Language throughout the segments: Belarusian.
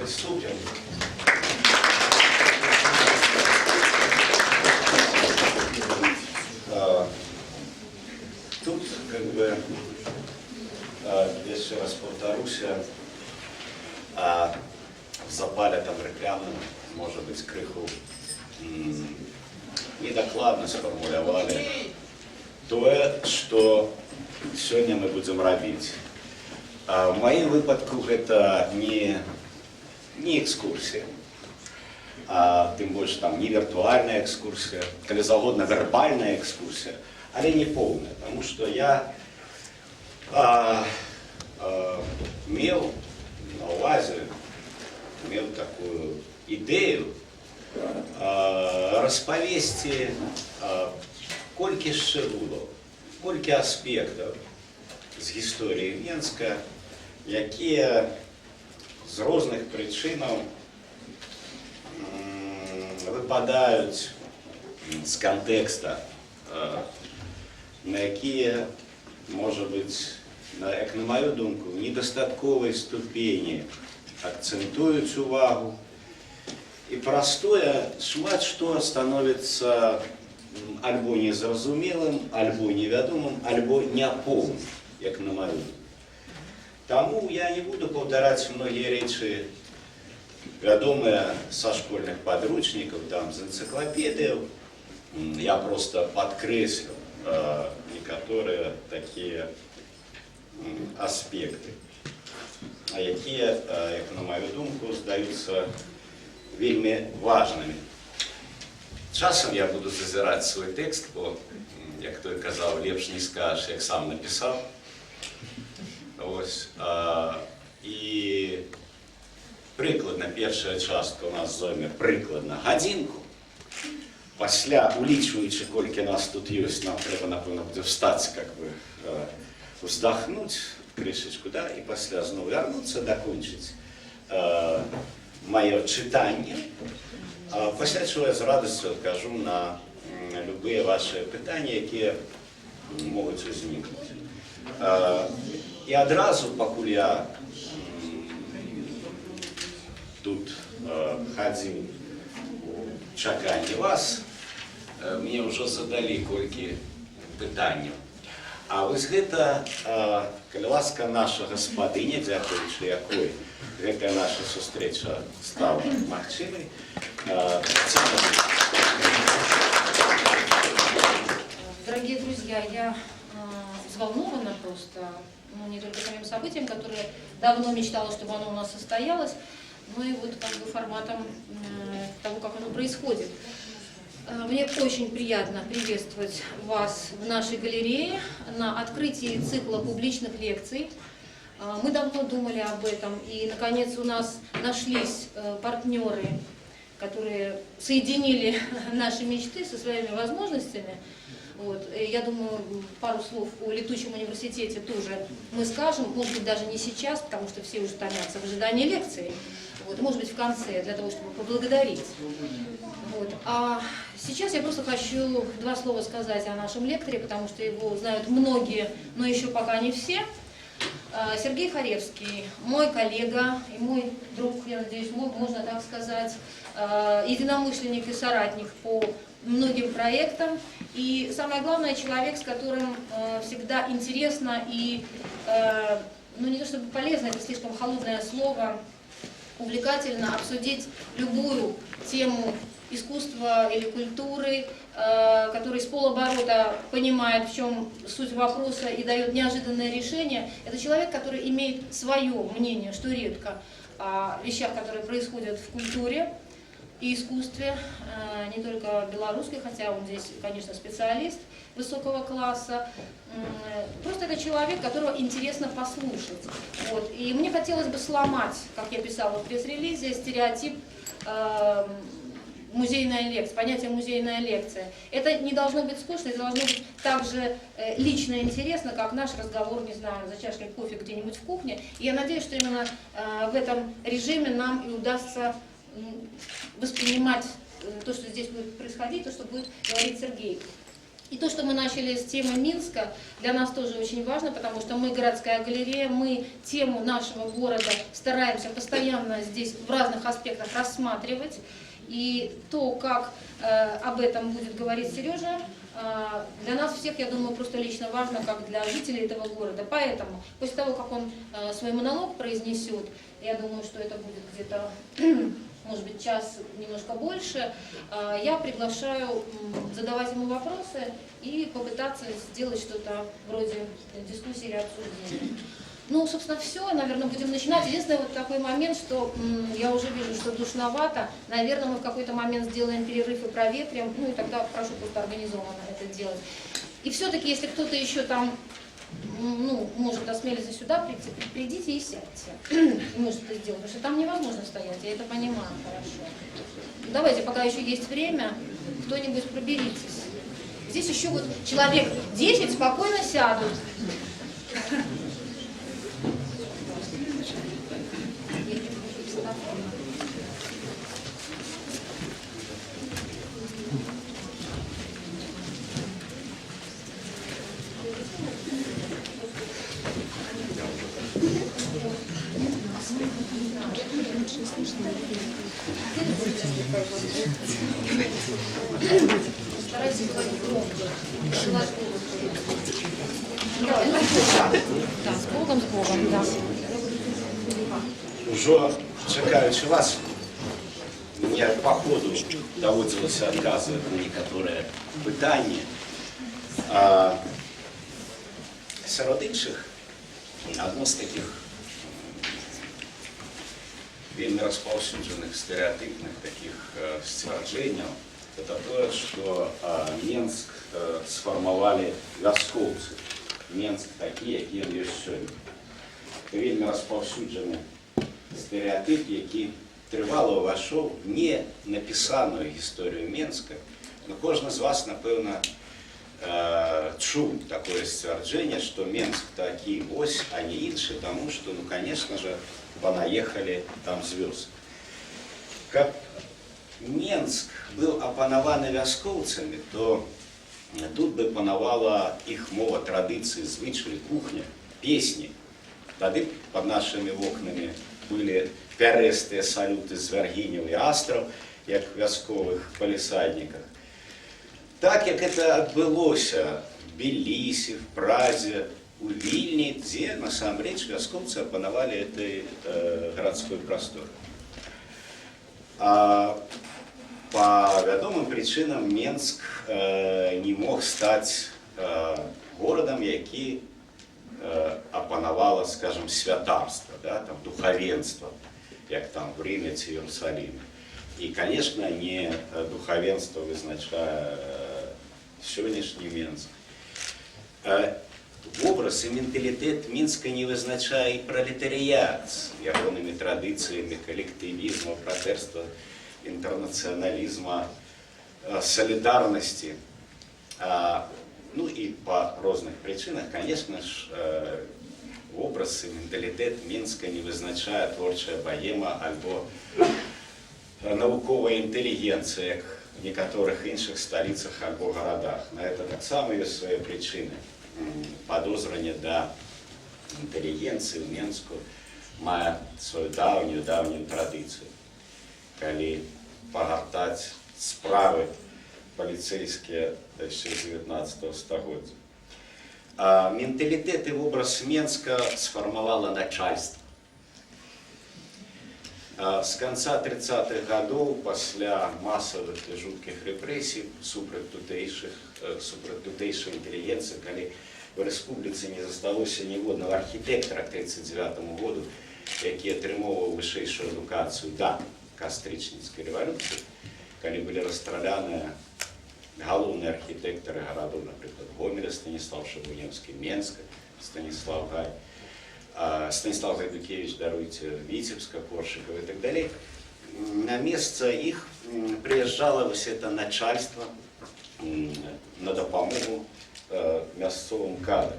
приступим. Тут, как бы, еще раз повторюсь, в запале там рекламным, может быть, крыху недокладно сформулировали то, что сегодня мы будем робить. В моем выпадку это не экскурсия, тем больше там не виртуальная экскурсия, коли завгодно вербальная экскурсия, але не полная, потому что я имел на увазе, имел такую идею розповісти колькі шчырулаў, колькі аспектаў з гісторыі Менска, якія з розных прычынаў выпадаюць з кантэкста, на якія, можа быць, як на мою думку, в недастатковай ступені акцэнтуюць увагу. І простое шмат што становіцца альбо незразумелым, альбо невядомым, альбо няпоўным, як на маю. Таму я не буду паўтараць многія рэчы, вядомыя са школьных падручнікаў, там, з энцыклапедыяў. Я проста падкрэслю некаторыя такія аспекты, якія, як на маю думку, здаюцца вельмі важнымі. Часам я буду зазіраць свой тэкст, бо, як той казаў, лепш не скажаш, як сам напісаў. І прыкладна першая частка у нас зойме прыкладна гадзінку. Пасля, улічваючы, колькі нас тут ёсць, нам трэба, напэўна, будзе встаць, как бы, уздохнуть крышечку, да, і пасля зноў вярнуцца, дакончыць мое читание, пасля чего я з радостью адкажу на любые ваши пытания, якія могуць узнікнуць. І адразу, пакуль я тут хадзіў у чаканні вас, мне ўжо задалі колькі пытанняў. А вось гэта, калі ласка, наша гаспадыня, дзякуючы якой гэтая наша сустрэча стала магчымай. Дорогие друзья, я взволнована просто, ну, не только самим событием, которое давно мечтала, чтобы оно у нас состоялось, но и вот как бы форматом того, как оно происходит. Мне очень приятно приветствовать вас в нашей галерее на открытии цикла публичных лекций. Мы давно думали об этом, и, наконец, у нас нашлись партнеры, которые соединили наши мечты со своими возможностями. Вот. Я думаю, пару слов о летучем университете тоже мы скажем, может быть, даже не сейчас, потому что все уже томятся в ожидании лекции, вот, может быть, в конце, для того, чтобы поблагодарить. Вот. А сейчас я просто хочу два слова сказать о нашем лекторе, потому что его знают многие, но еще пока не все. Сергей Харевский, мой коллега и мой друг, я надеюсь, можно так сказать, единомышленник и соратник по многим проектам. И самое главное, человек, с которым всегда интересно и, ну не то чтобы полезно, это слишком холодное слово, увлекательно обсудить любую тему искусства или культуры, который с полоборота понимает, в чем суть вопроса и дает неожиданное решение. Это человек, который имеет свое мнение, что редко, о вещах, которые происходят в культуре и искусстве, не только белорусской, хотя он здесь, конечно, специалист высокого класса. Просто это человек, которого интересно послушать. Вот. И мне хотелось бы сломать, как я писала в пресс-релизе, стереотип музейная лекция, понятие музейная лекция. Это не должно быть скучно, это должно быть так же лично интересно, как наш разговор, не знаю, за чашкой кофе где-нибудь в кухне. И я надеюсь, что именно в этом режиме нам и удастся воспринимать то, что здесь будет происходить, то, что будет говорить Сергей. И то, что мы начали с темы Минска, для нас тоже очень важно, потому что мы городская галерея, мы тему нашего города стараемся постоянно здесь в разных аспектах рассматривать. И то, как об этом будет говорить Сережа, для нас всех, я думаю, просто лично важно, как для жителей этого города. Поэтому, после того, как он свой монолог произнесет, я думаю, что это будет где-то, может быть, час, немножко больше, я приглашаю задавать ему вопросы и попытаться сделать что-то вроде дискуссии или обсуждения. Ну, собственно, все, наверное, будем начинать. Единственный вот такой момент, что я уже вижу, что душновато. Наверное, мы в какой-то момент сделаем перерыв и проветрим, ну и тогда прошу просто организованно это делать. И все-таки, если кто-то еще там, ну, может осмелиться сюда прийти, придите и сядьте. И может это сделать, потому что там невозможно стоять, я это понимаю хорошо. Давайте, пока еще есть время, кто-нибудь проберитесь. Здесь еще вот человек 10 спокойно сядут. Старайтесь говорить громко. Да, с Богом, да. Уже чекаючи вас, мне по ходу доводилося адказваць на некаторыя пытанні. Сярод іншых, адно з таких вельмі распаўсюджаных стэрэатыпных таких сцвярджэнняў, это тое, што Менск сфармавалі вяскоўцы. Менск такі, які ён ёсць сёння. Это вельмі распаўсюджаны стэрэатып, які трывала ўвайшоў не напісаную гісторыю Менска. Но кожны з вас, напэўна, чуў такое сцвярджэнне, што Менск такі вось, а не іншы, таму што, ну, конечно же, понаехали там з вёсак. Каб Менск быў апанаваны вяскоўцамі, то тут бы панавала іх мова, традыцыі, звычаі, кухня, песні. Тады пад нашымі вокнамі былі пярэстыя салюты з вяргіняў і астраў, як в вясковых палісадніках. Так, як это адбылося в Тбілісі, в Празе, у Вільні, дзе насамрэч вяскоўцы апанавалі этой гарадской прасторы. А по вядомым прычынам Менск не мог стаць горадам, які апанавала, скажем, святарства, да, там, духавенства, як там в Рыме ці Іерусаліме. І, конечно, не духавенство вызначае сённяшні Менск. Вобраз і менталітэт Мінска не вызначае і пралетарыят з ягонымі традыцыямі калектывізму, братэрства, інтэрнацыяналізма, солідарнасці. Ну і па розных прычынах, конечно ж, вобраз і менталітэт Мінска не вызначае творчая баема альбо навуковая інтэлігенцыя, як в некаторых іншых сталіцах альбо гарадах. На это таксама ёсць свае прычыны. Падозрання да інтэлігенцыі ў Менску мае сваю даўнюю традыцыю. Калі пагартаць справы паліцэйскія яшчэ з 19 стагоддзя. Менталітэт і вобраз Менска сфармавала начальство. З канца 30-х гадоў, пасля масавых і жуткіх рэпрэсій супраць тутэйшай інтэлігенцыі, калі в рэспубліцы не засталося ніводнага архітэктара к 1939 году, які атрымоўваў вышэйшую адукацыю да кастрычніцкай рэвалюцыі, калі былі расстраляныя галоўныя архітэктары гарадоў, напрыклад, Гомеля, Станіслав Шабуневскі, Менска, Станіслав Гайдукевич, даруйте, Витебска, Коршикова и так далее. На место их приезжало вот это начальство на допомогу мясцовым кадрам.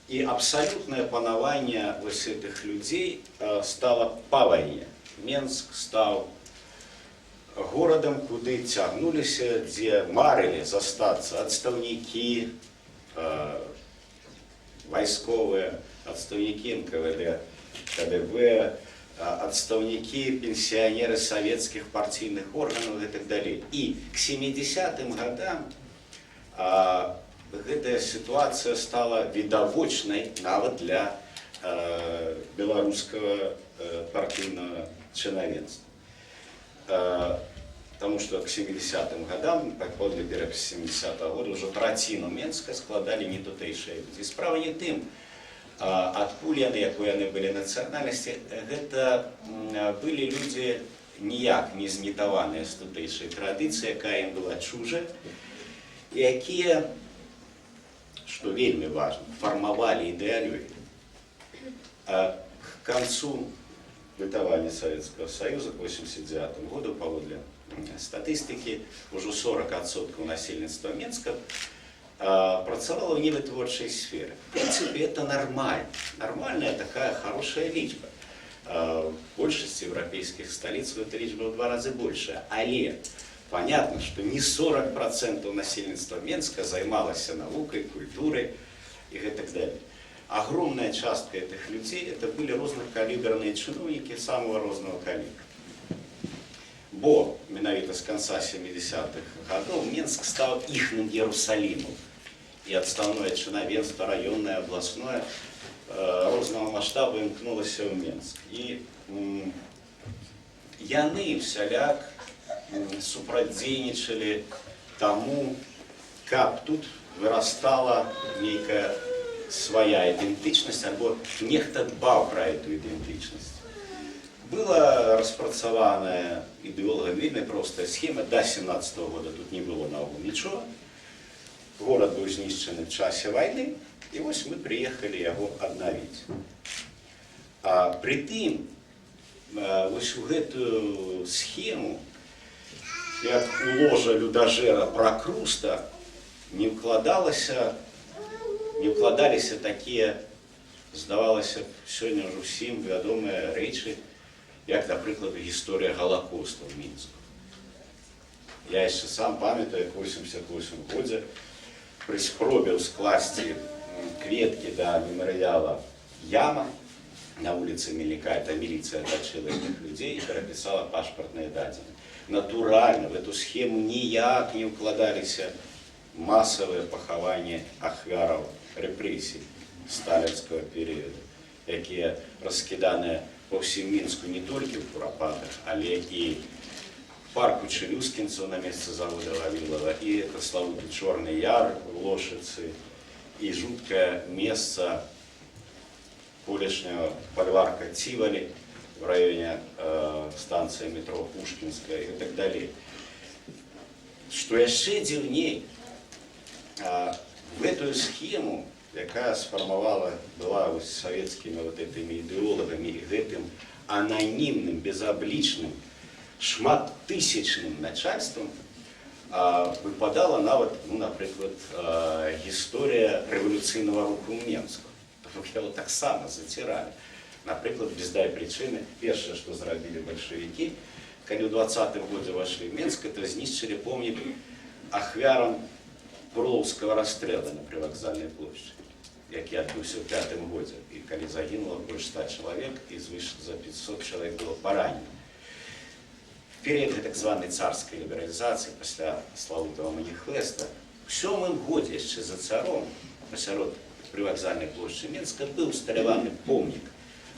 И абсолютное панаванне вот этих людей стало по войне. Менск стал горадам, куды цягнуліся, дзе марылі застацца адстаўнікі, вайсковыя, адстаўнікі НКВД, КДБ, адстаўнікі, пенсіянеры савецкіх партійных органаў і так далей. І к 70-м годам гэтая сітуацыя стала відавочнай нават для беларускага партійнага чынавенства. Потому что к 70-м годам, после 70-го года, уже траціну Менска складали не тутэйшыя людзі. Справа не тым, адкуль яны, якой яны былі нацыянальнасці, гэта былі людзі ніяк не знітаваныя з тутэйшай традыцыі, якая ім была чужа, якія, што вельмі важна, фармавалі ідэалогію. К концу бытования Советского Союза к 1989 году, паводле статистики, уже 40% насельніцтва Менска працавала в невытворчай сфере. В принципе, это нормально. Нормальная такая хорошая лічба. В большинстве европейских столиц эта лічба в 2 разы больше. Але понятно, что не 40% насельніцтва Менска займалася наукой, культурой и так далее. Огромная частка этих людей это были рознакаліберныя чыноўнікі самого розного калібра. Бо менавіта з конца 70-х годов Менск стал іхнім Иерусалимом. И отставное чыновенство, районное, областное розного масштаба імкнулося в Менск. И яны всяляк супрацьдзейнічалі тому, каб тут вырастала нейкая своя идентичность, або нехта дбаў про эту идентичность. Была распрацаваная ідэолагам вельмі простая схема. До 17 года тут не было наогул ничего. Город был знішчаны в часе войны, и вот мы приехали его обновить. А при тым, вот в эту схему, как у ложа людожера Прокруста, не вкладаліся такія, здавалася, сёння ўжо ўсім вядомыя рэчы, як, напрыклад, гісторыя Галакоста ў Мінску. Я яшчэ сам памятаю, як у 1988 годзе пры спробе скласці кветкі да мемарыяла Яма на вуліцы Мельніка, это міліцыя атачыла этих людзей і перапісала пашпартныя дадзеныя. Натуральна, в эту схему ніяк не ўкладаліся масавыя пахаванні ахвяраў рэпрэсій сталінскага перыяду, якія раскіданыя по ўсім Мінску не толькі ў Курапатах, але і парку Челюскінцаў на месцы завода Вавілава, і праславуты Чорны Яр у Лошыцы, і жуткае месца колішняга фальварка Цівалі в районе станции метро Пушкинская и так далее. Что яшчэ дзіўней, в эту схему, якая сфармавала была советскими вот этими идеологами и гэтым анонимным, безобличным, шматтысячным начальством, выпадала нават, ну, например, история революційного руху в Менску. Его так само затирали. Например, без дай причины, первое, что зрабілі большевики, когда в 20-м году вошли в Менск, это знищили помнік ахвярам Курловского расстрела на Привокзальной площади, який адбыўся в 5-м году, и когда загинуло больше 100 человек, и свыше за 500 человек было поранено. В период так званой царской либерализации, после славутого маніфеста, в 7-м году еще за царом, посярод Привокзальной площади Менска, был усталяваны помнік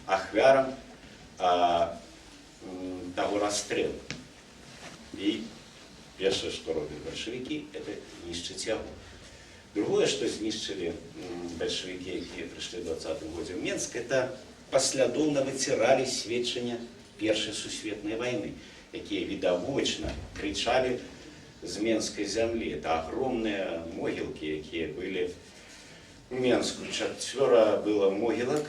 ахвярам того расстрела. И первое, что робят большевики, это знищить его. Другое, что знищили большевики, которые пришли в 20-м году в Менск, это послідовно вытирали сведчення Першої сусветної войны, которые видовочно кричали с Менской земли. Это огромные могилки, которые были в Менску. 4 было могилок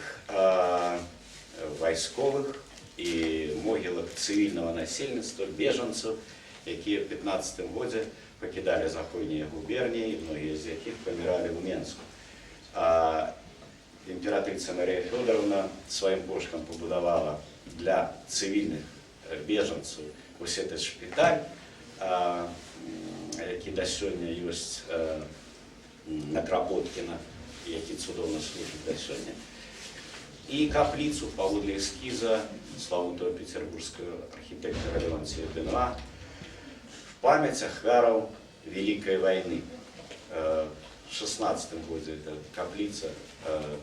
войсковых и могилок цивильного насельніцтва, беженцев, которые в 15-м году покидали заходние губернии, многие из яких помирали в Менску. Императрица Мария Федоровна своим кошкам побудовала для цивильных беженцаў. Вось этот шпіталь, які да сёння ёсць на Крапоткіна, які цудоўна служыць да сёння. І капліцу паводле эскіза славутого петербургского архитектора Леонтия Бенуа в память ахвяраў Великой войны. В 16 году эта каплица,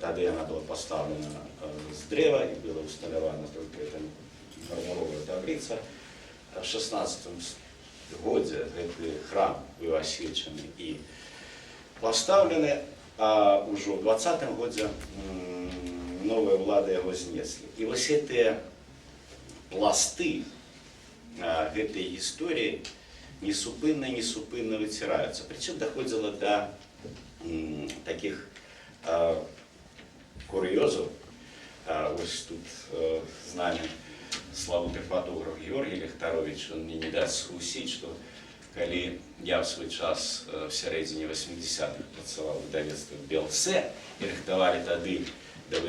тогда она была поставлена с древа и была установлена только эта мармуровая таблица. В 16 году этот храм был освящен и поставлены, а уже в 20 году новая влада его снесли. И вот эти пласты этой истории несупынно вытираются. Причем доходило до таких курьезов. Вот тут с нами славутый фотограф Георгий Лехтарович, он мне не даст схусить, что коли я в свой час в середине 80-х працаваў в выдавецтве Белсе и рыхтавалі тады до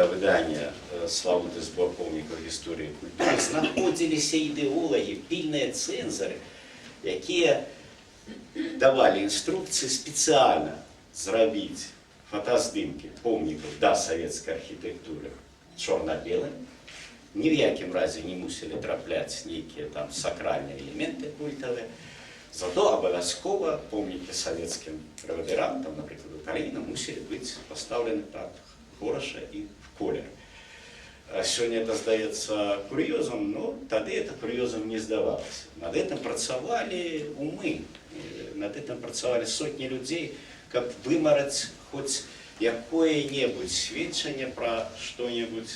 выдания славутый збор помнікаў гісторыі культуры, знаходзіліся ідэолагі, пільныя цэнзары, якія давали инструкции специально зрабіць фотоздымки помнікаў да савецкай архітэктуры чорна-белым. Ни в якім разе не мусили трапляць нейкія там сакральныя элементы культавыя. Зато абавязкова помнікі савецкім правадырам, там, напрыклад, Украіна, мусили быть поставлены так хорошо и в колер. Сегодня это сдается курьезом, но тогда это курьезом не сдавалось. Над этим працавали умы, над этим працавали сотни людей, как вымарать хоть какое-нибудь сведчение про что-нибудь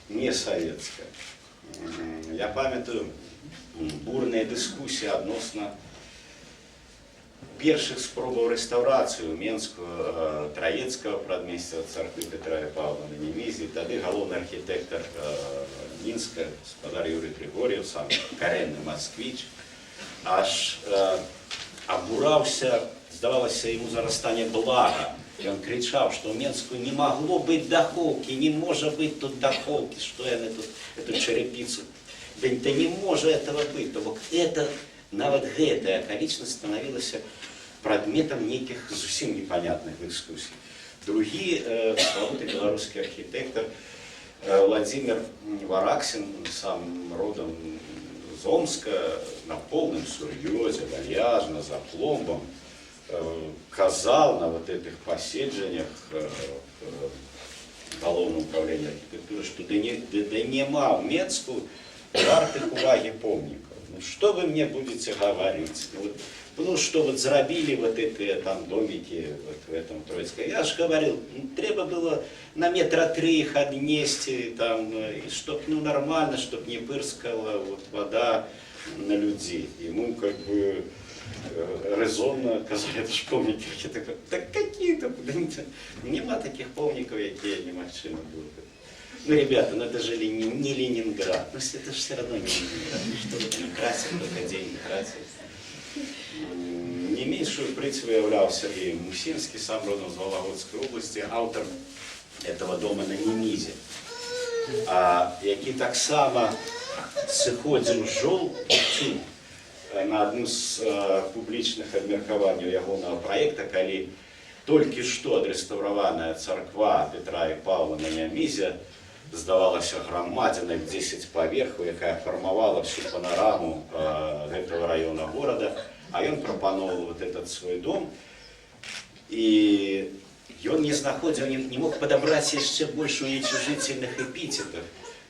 не советское. Я памятаю бурные дискуссии относно першых спробаў рэстаўрацыі ў Менскую Траецкага прадмесця царквы Петра і Павла на Немізе. Тады галоўны архітэктар Мінска, гаспадар Юрый Григорьев, сам карэнны москвіч, аж абураўся, здавалася, ему зараз стане блага. И он кричал, что в Менскую не могло быть даховки, не может быть тут даховки, что я на эту черепицу. Да не может этого быть. То вот это, нават гэтая акалічнасць становилась предметом неких совсем непонятных дискуссий. Другі славутый белорусский архитектор Владимир Вараксин, сам родом из Омска, на полном серьезе, вальяжно, за пломбом, казал на вот этих поседжениях Галоўнага управления архитектуры, что да нема в Менску вартых уваги помников. Ну что вы мне будете говорить? Ну что вот зарабили вот эти там домики вот в этом Троицком. Я же говорил, треба было на 3 метра их отнести, там, и чтоб ну, нормально, чтоб не пырскала вот, вода на людей. Ему как бы резонно казали, это ж помники какие-то. Так какие-то, нема таких помников, какие немагчыма было. Ну, ребята, ну это же не Ленинград. Ну, это же все равно не Ленинград. Что тут не красят, только день не красят. Не меньшую прыть выявлял Сергей Мусинский, сам родом из Вологодской области, автор этого дома на Немізе, який так само сыходзіў жоўцю на одну з публічных абмеркаванняў ягонага праекта, калі толькі што адрэстаўраваная царква Петра і Павла на Немізе здавалася грамадзінай 10 паверхаў, якая фармавала всю панораму гэтага района города. А он пропановал вот этот свой дом, и он не знаходил, не мог подобрать еще больше уничижительных эпитетов,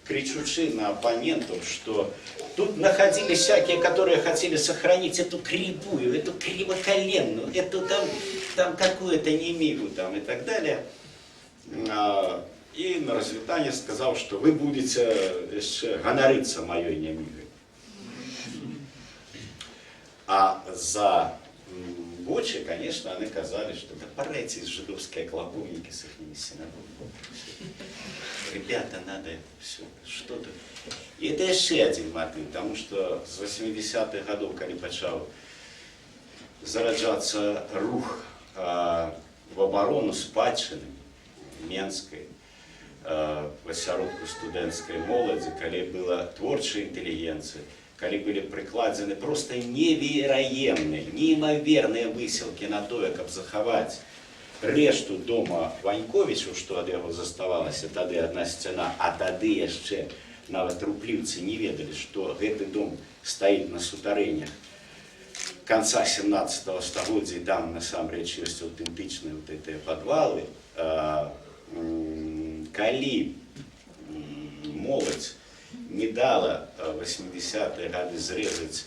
кричучи на оппонентов, что тут находились всякие, которые хотели сохранить эту кривую, эту кривоколенную, эту там какую-то немигу там и так далее. И на развитание сказал, что вы будете еще гонориться моей немигой. А за Бочи, конечно, они казали, что да пора эти жидовские клоповники с их синагогами. Ребята, надо это все, что-то. И это еще один мотив, потому что с 80-х годов, когда начал зараджаться рух в оборону спадщины Менской, в асяродку студэнцкай моладзі, калі была творчая інтэлігенцыя, калі былі прыкладзены проста невераемныя, неімаверныя высілкі на тое, каб захаваць рэшту дома Ваньковічу, што ад яго заставалася тады адна сцяна, а тады яшчэ нават рупліўцы не ведалі, што гэты дом стаіць на сутарэннях конца 17 стагоддзя, і там насамрэч ёсць аўтэнтычныя вот гэтыя падвалы. Калі моладзь не дала 80-е гады зрезаць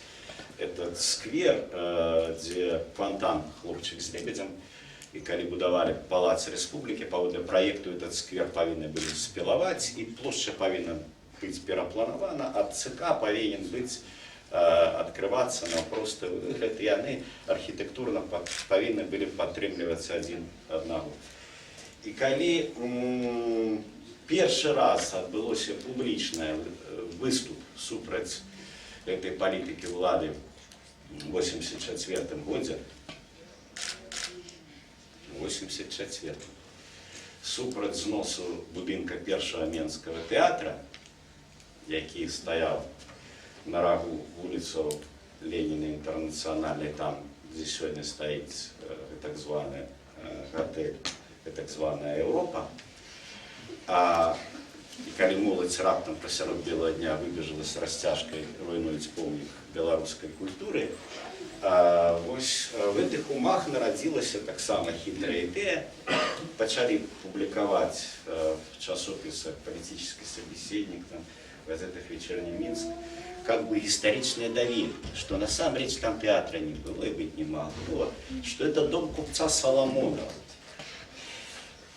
этот сквер, дзе фонтан «Хлопчык з лебедзем», і калі будавалі палац Рэспублікі, паводле праекту этот сквер павінны былі спілаваць, і плошча павінна быць перапланавана, а ЦК павінен быць адкрывацца на просты выгляд, і яны архітэктурна павінны былі падтрымлівацца адзін аднаго. І калі першы раз адбылося публічны выступ супраць гэтай палітыкі ўлады ў 84 годзе, супраць зносу будынка першага менскага тэатра, які стаяў на рагу вуліцаў Леніна Інтэрнацыянальнай, там, дзе сёння стаіць так званы гатэль, так званая Еўропа. І калі моладзь раптам пасярод белага дня выбежала з расцяжкай руйнуюць помнік беларускай культуры, вось в гэтых умах нарадзілася таксама хітрая ідэя. Пачалі публікаваць в часопісах «Политический собеседник», в газетах «Вечерний Минск», как бы историчное доверие, что насамрэч там театра не было и быть не могло, что это дом купца Соломонова.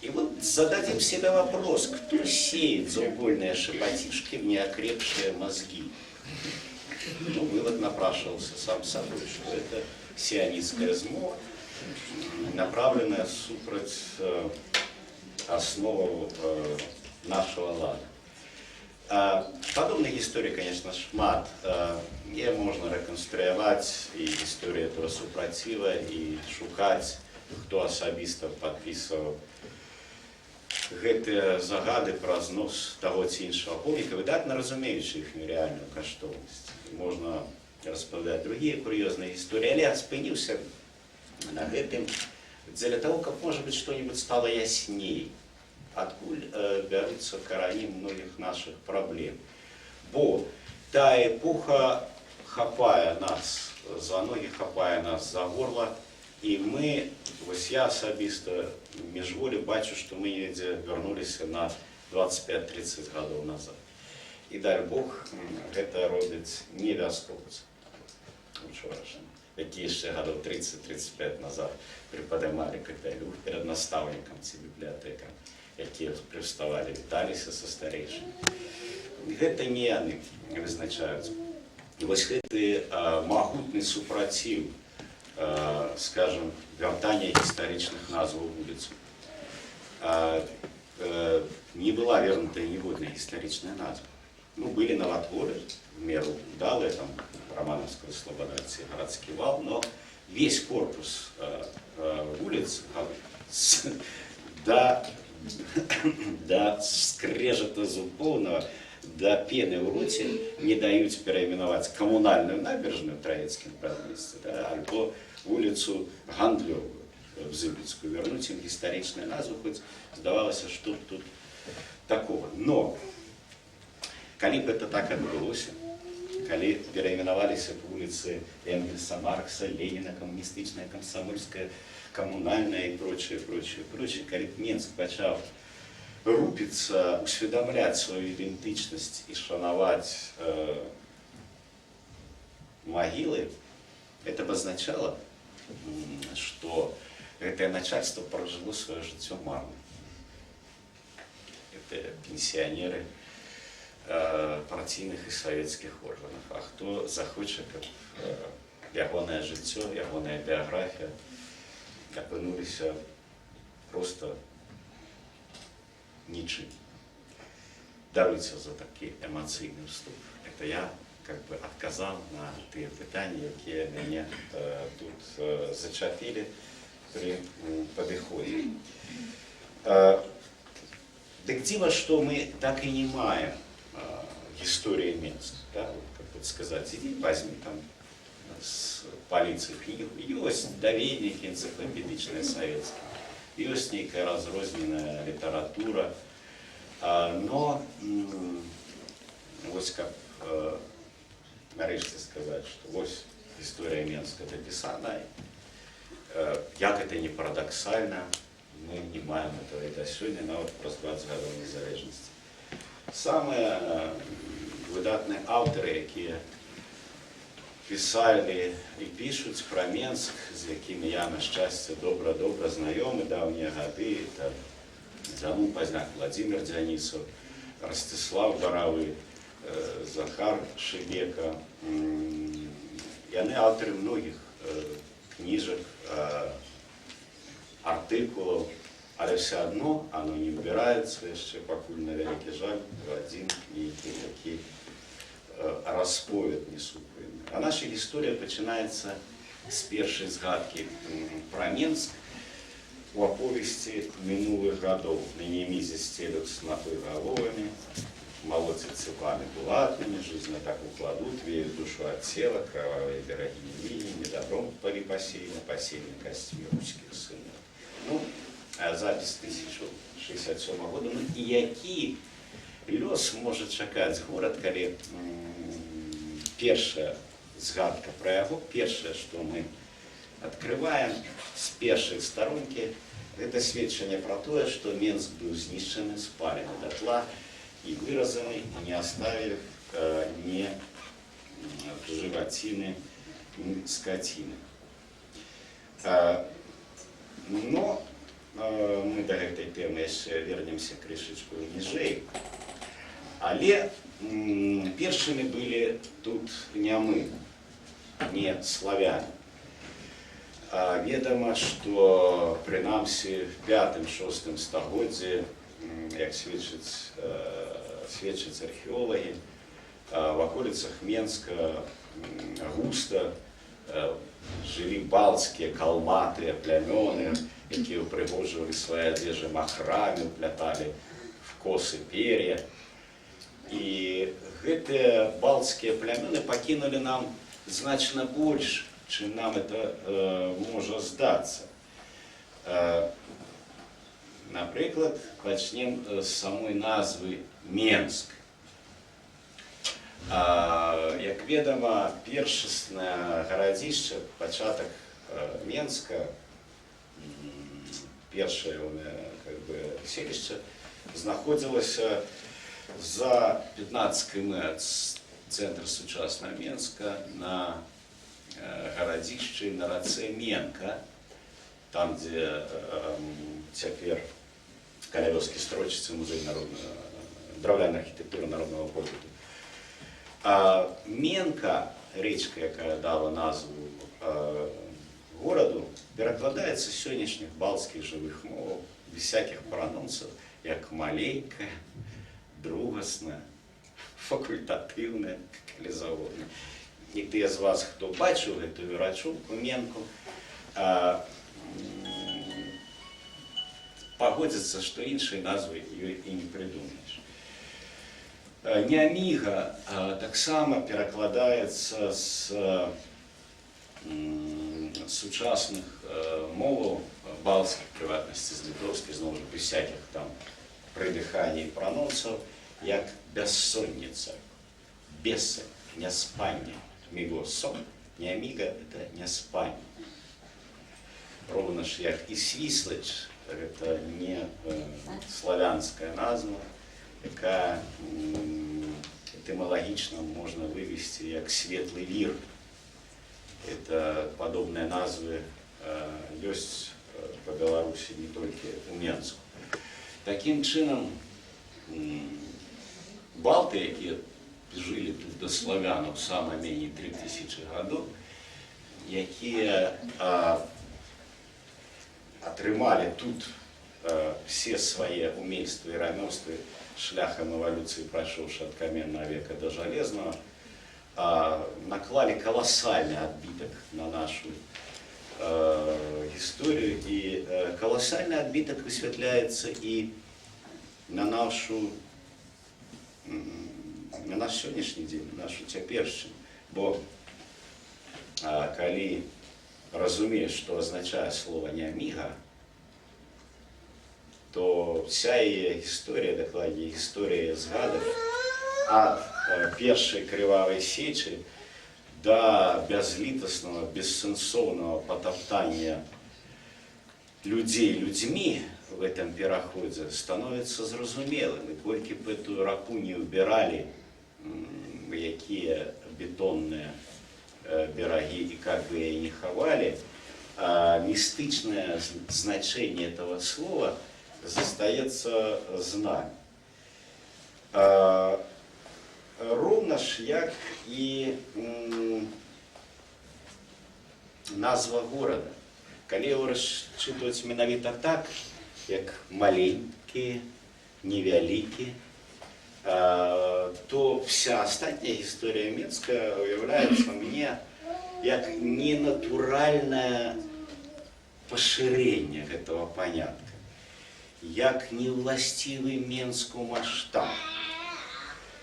И вот зададим себе вопрос, кто сеет заугольные шепотишки в неокрепшие мозги? Ну, вывод напрашивался сам собой, что это сионистская змова, направленная супраць основу нашего лада. Подобных историй, конечно, шмат. Е можно реконструировать и историю этого супротива, и шукать, кто особисто подписывал гэтыя загады пра знос таго ці іншага помніка, выдатна разумеючы іх нереальную каштоўнасць. Можна распавядаць другія кур'ёзныя гісторыі, але я спыніўся на гэтым дзеля таго, каб, можа быць, што-нибудь стала ясней, адкуль бяруцца карані многіх нашых праблем. Бо тая эпоха хапае нас за ногі, хапае нас за горла, і мы, вось я асабіста міжволі бачу, што мы недзе вярнуліся на 25-30 гадоў назад. І дай Бог, гэта робіць не вяскоўцы учорашні, які яшчэ гадоў 30-35 назад прыпадымалі капялюх перад настаўнікам ці бібліятэкам, якія прыставалі, віталіся са старэйшымі. Гэта не яны вызначаюць. І вось гэты магутны супраціў, скажем, вяртання гістарычных назваў вуліцаў. Не была вернута ніводная гістарычная назва. Ну, былі наватворы, в меру удалыя, там, Романовская слобода ці гарадскі вал, но весь корпус вуліц да скрежета зубоўнага, да пены ў роце не даюць перайменаваць камунальную набережную Траецкім прадмесце, альбо вуліцу Гандлёвую в Зыбіцкую, вернуць ім гістарычную назву, хоць здавалася, што тут такого. Но калі б это так адбылося, калі перайменаваліся вуліцы Энгельса, Маркса, Леніна, камуністычная, камсамольская, камунальная і прочее, калі б Менск пачаў рупиться, усведомлять свою идентичность и шановать могилы, это бы означало, что это начальство прожило свое житье марно. Это пенсионеры партийных и советских органов. А кто захочет, как ягоное житье, ягоная биография, опынулись просто ничем. Даруйте за такий эмоційний вступ. Это я как бы отказал на те питания, которые меня тут зачепили при подходе. Так дзіва, што мы так і не маем гісторыі Менска. Да? Как бы сказаць, ідзі, возьми там з паліцыі кнігу. Ёсць даведнікі энцыклапедычныя савецкія, ёсць нейкая разрозненая літаратура, но вось каб нарэшце сказаць, што вось гісторыя Менска дапісана, як это не парадаксальна, мы не маем этого і да сёння, нават праз 20 гадоў незалежнасці. Самыя выдатныя аўтары, якія пісалі і пішуць пра Менск, з якімі я, на шчасце, добра знаёмы даўнія гады, это Дзянун Пазняк, Владимир Дзянісаў, Ростислав Баравы, Захар Шебека. Яны аўтары многіх кніжак, артыкулаў, але все адно оно не выбираецца яшчэ пакуль, на вялікі жаль, в адзін нейкі такі расповед несупынны. А наша гісторыя пачынаецца з першай згадкі пра Менск у аповесці мінулых гадоў. На немізе стелют снапы галовамі, молодцы цепами булатными, жизнь так укладут, веют душу от тела, кровавые береги линии, недобром поли посеяны, посеяны костьми русских сынов. Ну, запись 1067 года. Ну, і які лёс може чакаць горад, калі першая згадка пра яго, першае, што мы адкрываем з першай старонкі, гэта сведчанне пра тое, што Менск быў знішчаны, спалены датла і выразаны, і не оставили ни животины, ни скотины. Но мы до этой темы еще вернемся крышечку ниже. Але першими были тут не мы, не славяне. Ведомо, что принамсі в 5-6 стагоддзі, як сведчаць археологи, в околицах Менска густо жили балтские калматы, плямёны, якія упрыгожвалі свае адзежы махрамі, упляталі в косы перья. И гэтыя балтские плямёны покинули нам значно больше, чем нам это может сдаться. Например, начнем с самой назвы Менск. Як ведомо, першасное гарадзішча, пачатак Менска, першае как бы селішча, знаходзілася за 15 км ад цэнтра сучаснага Менска на гарадзішчы на рацэ Менка, там, где цяпер каля вёскі строчыцца музей драўляная архітэктура народнага побыту. Менка, речка, якая дала назву гораду, перакладаецца з сённяшніх балтскіх жывых моваў, без всяких прононсаў, як маленькая, другасная, факультатыўная, калі заводна. І тыя з вас, хто бачыў гэтую рачулку, Менку, погодзяцца, што іншай назвы ёй і не прыдумаеш. Няміга таксама перакладаецца з сучасных моваў балтскіх, прыватнасці з літоўскіх, зноў жа без всяких там прыдыханий і прононсаў, як бессонница, бессонь, няспанне. Міго сон, няміга — это няспанне. Ровно ж як і свіслач, это не славянская назва, якая этымалагічна можна вывести як светлый вір. Это подобные назвы ёсць по Беларусі не толькі у Менску. Таким чынам, балты, якія жили тут до славянаў сама меней 3000 гадоў, якія атрымалі тут все свае умельствы і рамёствы шляхам эволюцыі, прайшоўшы ад каменнага века до жалезнага, наклали колоссальный отбиток на нашу историю, и колоссальный отбиток высветляется и на наш сённяшні дзень, нашу цяпершню. Бо калі разумееш, што азначае слова «няміга», то вся яе гісторыя, дакладней гісторыя згадаў ад першай крывавай сечы да бязлітаснага, бессэнсоўнага патаптання людзей людзьмі в этом пераходзе становіцца зразумелым. І колькі б эту раку не ўбіралі, якія бетонныя берагі і как бы яе не хавалі, містычнае значэнне этого слова застаецца з намі. Роўна ж, як і назва горада. Калі яго расчытваць менавіта так, як маленькі, невялікі, то вся астатняя гісторыя Менска уяўляецца мне як ненатуральнае пашырэнне гэтага панятка, як неўласцівы Менску маштаб,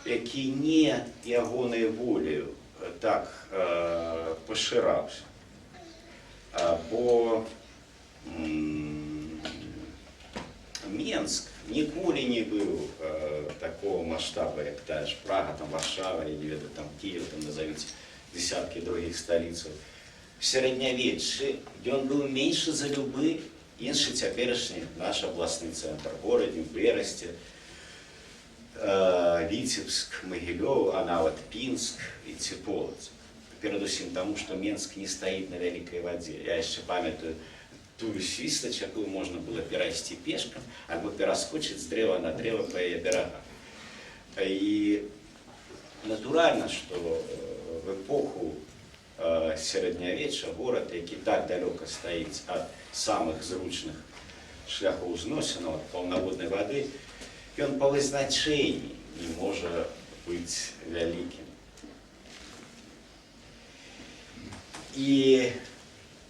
які не ягонай воляю так пашыраўся. Бо Менск ніколі не быў такого маштаба, як тая ж Прага, там Варшава, я не ведаю, там Киев, там назовіце десяткі других сталіцаў. В сярэднявеччы ён быў меншы за любы іншы цяперашні наш абласны цэнтр, Борадзін, Берасце, Віцебск, Магілёў, а нават Пінск і ці Полацк. Перадусім таму, што Менск не стаіць на вялікай вадзе. Я яшчэ памятаю тую свістач, якую можна было перайсці пешкам, або пераскочыць з дрэва на дрэва па яе берагах. І натуральна, што в эпоху сярэднявечча горад, які так далёка стаіць ад самых зручных шляхоў зносінаў, ад паўнаводнай вады, ён па вызначэнні не можа быць вялікім. І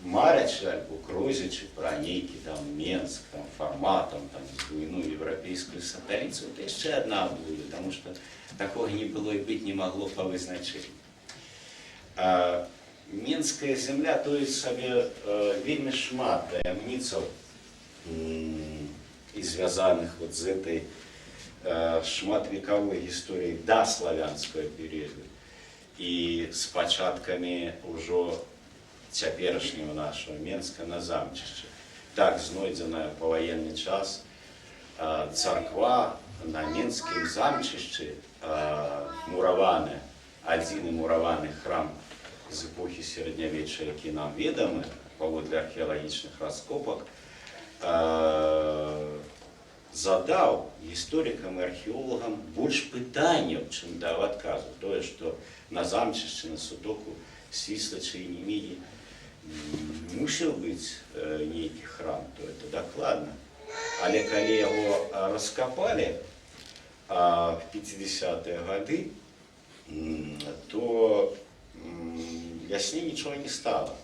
марачы альбо крозячы пра нейкі там Менск, там фарматам, там буйную еўрапейскую сталіцу, это яшчэ адна блуда, таму што такога не было і быць не магло па вызначэнні. Менская зямля тоіць сабе вельмі шмат таямніцаў і звязаных вот з этой шматвекавой гісторыяй да славянскага перыяду і з пачаткамі ўжо цяперашняго нашого Менска на замчышчы. Так знойдзеная па ваенны час царква на Менскім замчышчы, мураваны, адзіны мураваны храм з эпохі сярэднявечча, які нам ведамы паводле археалагічных раскопак, задаў гісторыкам і археолагам больш пытанняў, чым даў адказу. Тое, што на замчышчы, на Судоку, Свістачы і Немігі мусіў быць нейкі храм, то это дакладна. Але калі яго раскапалі в 50-е гады, то ясней нічога не стала.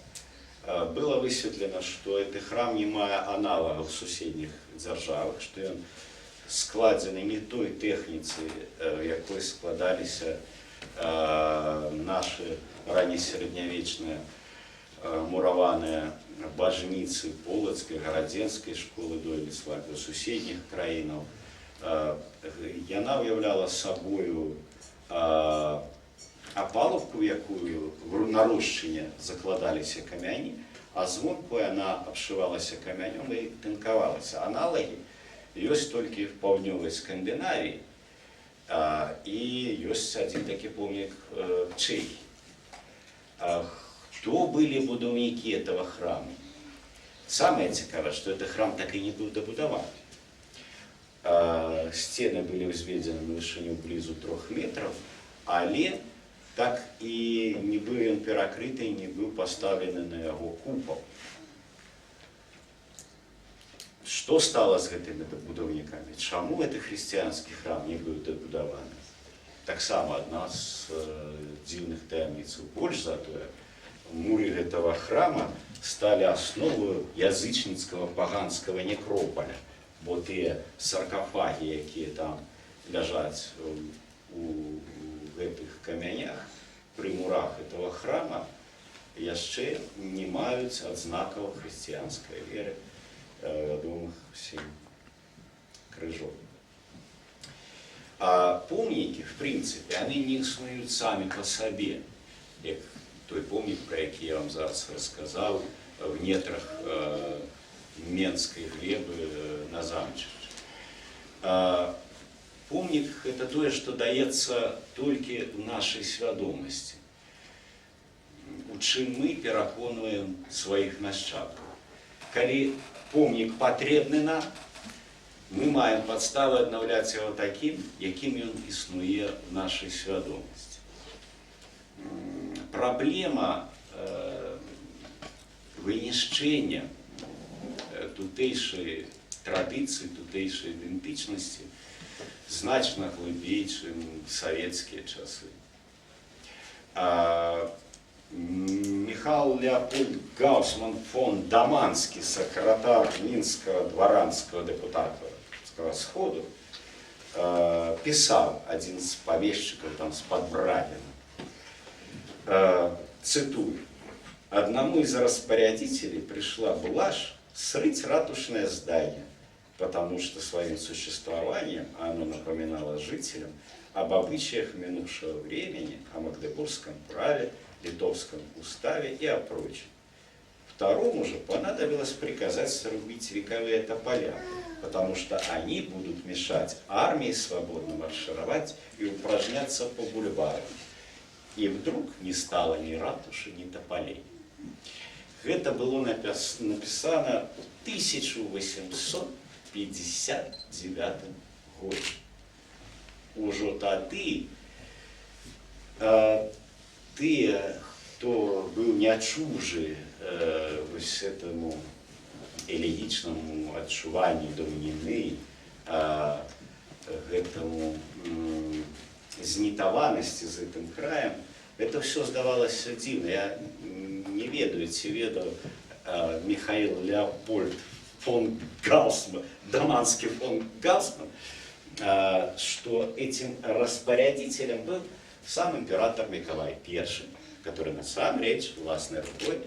Было высветлена, што гэты храм не мае аналагаў в суседніх дзяржавах, што ён складзены не той тэхніцы, якой складаліся нашы раннесярэднявечныя мураваныя бажніцы полацкай, гарадзенскай школы дойлідства, альбо суседніх краінаў. Яна ўяўляла сабою апалубку, якую на рошчыне закладаліся камяні, а звонку яна абшывалася камянём і тынкавалася. Аналагі ёсць толькі в паўднёвай Скандынавіі, і ёсць адзін такі помнік в Чэхіі. Хто былі будаўнікі этого храму? Самае цікавае, што этот храм так і не быў дабудаваны. Сцены былі ўзведзены на вышыню блізу 3 метров, але так і не быў ён перакрыты, не быў пастаўлены на яго купал. Што стала з гэтымі будаўнікамі? Чаму гэты хрысціянскі храм не быў дабудаваны? Таксама адна з дзіўных таямніцаў. Больш за тое, муры гэтага храма сталі асновою язычніцкага паганскага некропаля. бо тыя саркафагі, якія там ляжаць у гэтых камянях пры мурах этого храма, яшчэ не маюць адзнакаў хрысціянскай веры, вядомых всім крыжоў. А помнікі, в прынцыпе, яны не існуюць самі па сабе, як той помнік, про які я вам зараз расказаў, в нетрах Менскай глебы на Замчышчы. Помнік – это тое, што даецца толькі в нашай свядомасці, у чым мы пераконваем сваіх нашчадкаў. Калі помнік патрэбны нам, мы маем падставы аднаўляць яго такім, якім ён існуе в нашай свядомасці. Праблема вынішчэння тутэйшай традыцыі, тутэйшай ідэнтычнасці значна глыбей, чым савецкія часы. Михаил Леопольд Гаусман фон Даманскі, сакратар Мінскага дваранскага дэпутацкага сходу, пісаў адзін з павешчыкаў там з-пад Брагіна. Цитую: «Одному из распорядителей пришла блажь срыть ратушное здание, потому что своим существованием оно напоминало жителям об обычаях минувшего времени, о магдебургском праве, литовском уставе и о прочем. Второму же понадобилось приказать срубить вековые тополя, потому что они будут мешать армии свободно маршировать и упражняться по бульварам. И вдруг не стало ни ратуши, ни тополей». Это было написано в 1859 году. Уже тады тыя, хто быў нячужы этому элегічнаму адчуванню даўніны, гэтаму знітаванасці з гэтым краем, это все здавалася дзіўна. Я не ведаю, ці ведаў Михаил Леопольд фон Гаусман, Даманскі фон Гаусман, что этим распорядителем был сам император Николай I, который на самом деле властной рукой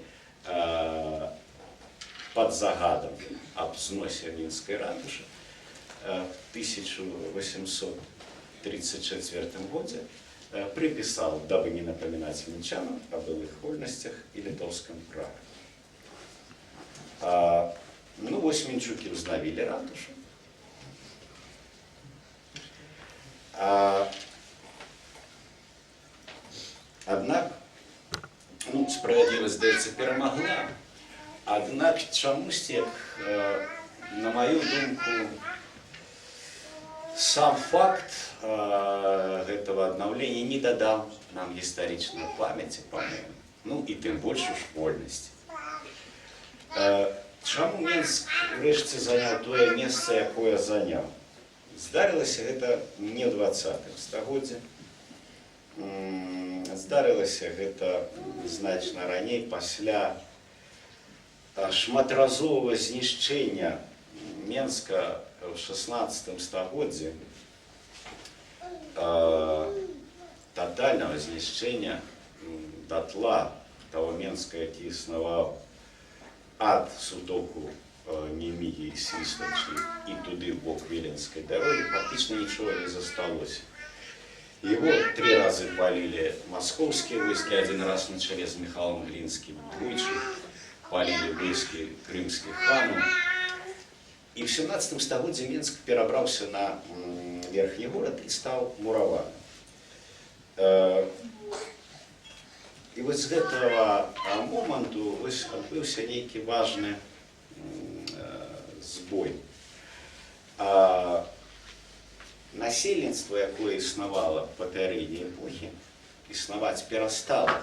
под загадом об взносе Минской ратуши в 1834 году приписал, дабы не напоминать минчанам о былых вольностях и литовском праве. Ну, вот минчуки узнавили ратушу. Однак, ну, справедливость, здаецца, перамагла. Однак, чамусьці, на мою думку, сам факт этого обновления не додал нам исторической памяти, по-моему, ну и тем больше вольности. Чаму Менск врэшце заняў тое месца, якое заняў? Здарылася гэта не ў 20-м стагоддзі. Здарылася гэта значна раней, пасля шматразовага знішчэння Менска в 16 стагоддзі, тотального знішчэння датла того Менска, які існаваў ад сутоку Немігі і Свістачі і туди в бок Віленської дороги, фактично ничего не засталось. Его 3 раза полили московские войски, 1 раз на челе с Михаилом Глинским, двойчи полили войски крымских ханов. И в 17 стагоддзі Менск перабраўся на верхні город и стал мураваным. И вот с этого моменту отбылся некий важный сбой. Насельніцтва, якое існавала в папярэдняй эпохі, існаваць перастала.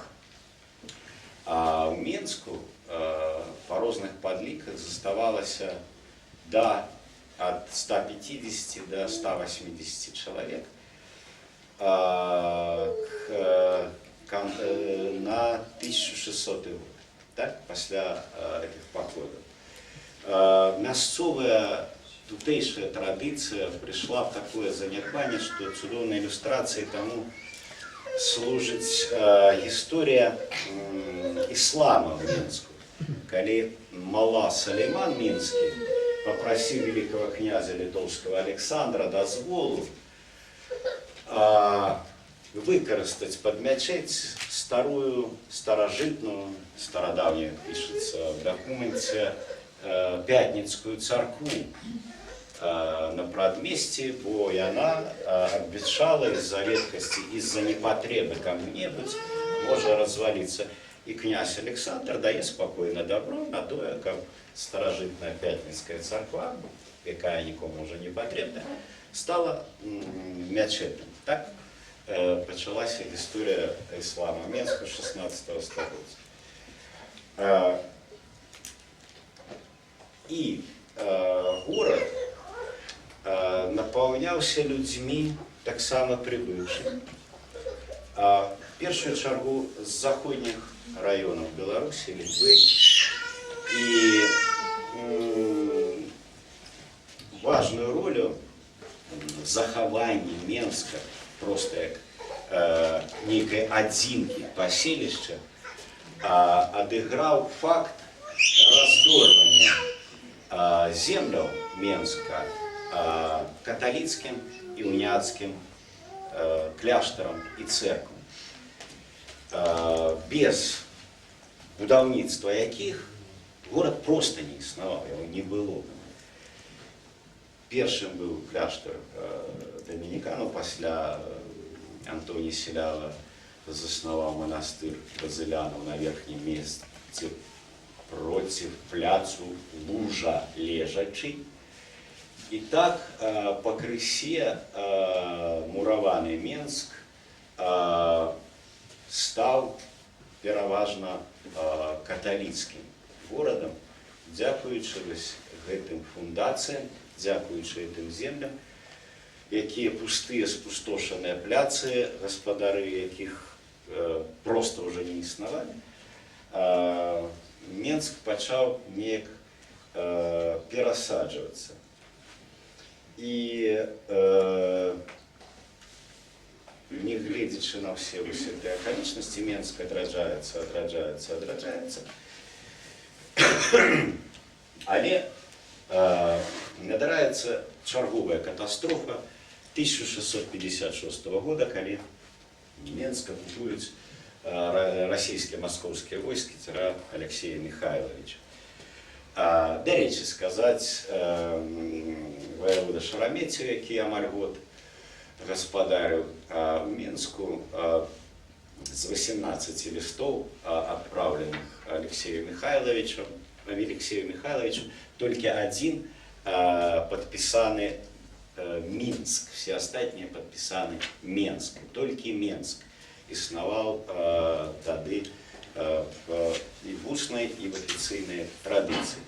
А ў Менску па розных падліках заставалася от 150 до 180 человек на 1600 год, так, пасля этих походов. Мясцовыя тутэйшая традыцыя прыйшла в такое занядбанне, што цудоўнай ілюстрацыяй таму служыць гісторыя іслама в Мінску. Калі Мала Салейман Мінскі папрасіў великого князя літоўскага Александра дазволу выкарыстаць пад мячэць старую, старажытную, старадаўнюю, пішацца в дакуменце, Пятніцкую царкву на прадмесці, бо яна абвяшчала из-за веткасці, из-за непатрэбы кому-небудзь можа разваліцца. І князь Александр дае спакойна добро на тое, каб старажытная Пятніцкая царква, якая нікому ўжо не патрэбна, стала мячэтам. Так пачалася гісторыя іслама Мінска 16 стагоддзя. І горад напаўняўся людзьмі таксама прыбыўшымі. В першую чаргу з заходніх раёнаў Беларусі, Літвы. І важную ролю в захаванні Менска просто як нейкай адзінкі паселішча адыграў факт раздорвання земляў Менска каталіцкім і уняцкім кляштарам і цэрквам, без будаўніцтва якіх горад проста не існаваў, яго не было. Першым быў кляштар дамініканаў, пасля Антоній Селява заснаваў манастыр базылянаў на верхнім месцы проціў пляцу Лужа лежачы. І так пакрысе мураваны Менск стаў пераважна каталіцкім горадам, дзякуючы гэтым фундацыям, дзякуючы гэтым землям, якія пустыя, спустошаныя пляцы, гаспадары якіх проста ўжо не існавалі, Менск пачаў неяк перасаджвацца. І негледзячы на ўсе гэтыя акалічнасці, Менск адраджаецца. Але надараецца чарговая катастрофа 1656 года, калі Менск акупуюць расійскія маскоўскія войскі цара Алексея Михайловича. Дарэчы сказаць, воевода Шарамецеў, які амаль год гаспадарыў у Мінску, з 18 лістоў, адпраўленых Алексею Михайловичу, толькі адзін падпісаны Мінск, все астатнія падпісаны Менск. Толькі Менск існаваў тады і вуснай, і в афіцыйнай традыцыі.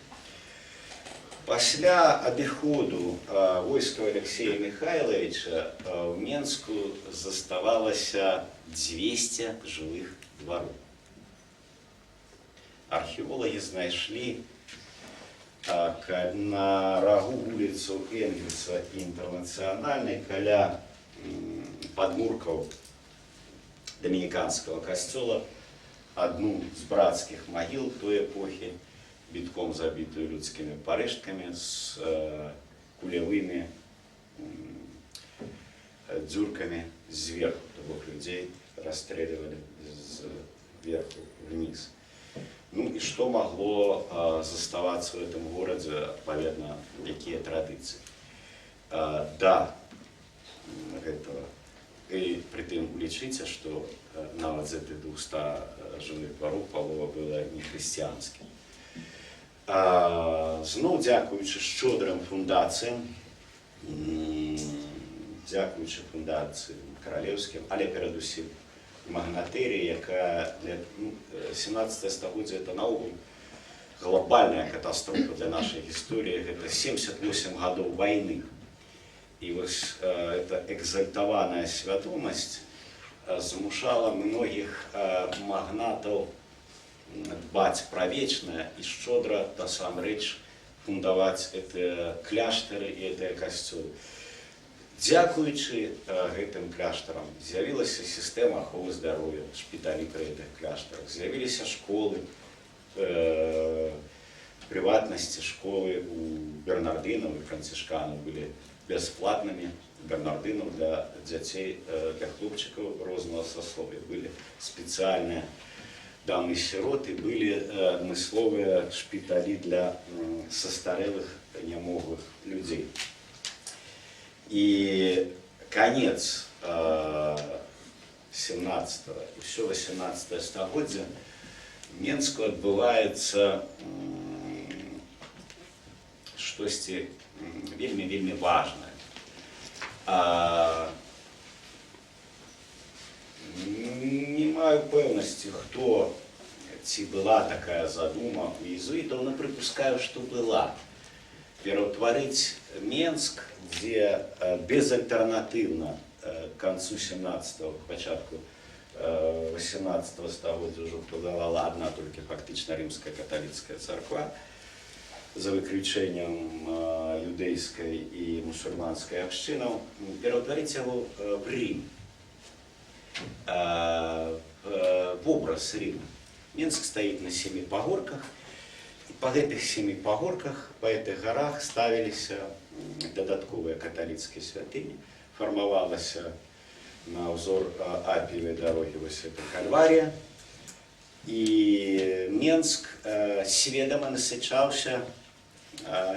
Пасля адыходу войскаў Алексея Михайловича в Менску заставалася 200 жылых двароў. Археолагі знайшлі на рагу вуліцу Энгельса і Інтэрнацыянальнай каля падмуркаў дамініканскага касцёла одну з брацкіх магіл той эпохі, бітком забітую людскімі парэшткамі з кулявымі дзюркамі зверху, то бок людзей расстрэльвалі зверху вниз. Ну і што магло заставацца в этом горадзе, адпаведна, якія традыцыі? Да гэтага. І притым улічыце, што нават з гэтых 200 жылых двароў палова была нехрысціянскім. Зноў дзякуючы шчодрым фундацыям, дзякуючы фундацыям каралеўскім, але перадусім магнатэрыі, якая 17 стагоддзя это наогул глобальная катастрофа для нашай гісторыі, гэта 78 гадоў вайны. І вось эта экзальтаваная свядомасць змушала многіх магнатаў дбаць пра вечнае і шчодра насамрэч фундаваць гэтыя кляштары і гэтыя касцёлы. Дзякуючы гэтым кляштарам з'явілася сістэма аховы здароўя, шпіталі пры гэтых кляштарах, з'явіліся школы, прыватнасці школы у бернардынаў і францішканаў былі бясплатнымі, бернардынаў для дзяцей, для хлопчыкаў рознага саслов'я. Былі спецыяльныя дамы-сіроты, былі адмысловыя шпіталі для састарэлых нямоглых людзей. І канец 17 і ўсё 18 стагоддзя в Менску адбываецца штосьці вельмі важнае. Не маю пэўнасці, хто ці была такая задума у езуітаў, но припускаю, што была. Пераўтварыць Менск, дзе безальтэрнатыўна к канцу 17-го, пачатку 18-го стагоддзя ўжо прадавала адна толькі фактычна рымская каталіцкая царква, за выключэннем юдэйскай і мусульманскай абшчынаў, пераўтварыць яго в Рим, в образ Рима. Менск стаіць на 7 пагорках, і па гэтых 7 пагорках, па гэтых гарах ставіліся дадатковыя каталіцкія святыні, фармавалася на ўзор Апіевай дарогі вось эта Кальварія, і Менск сведама насычаўся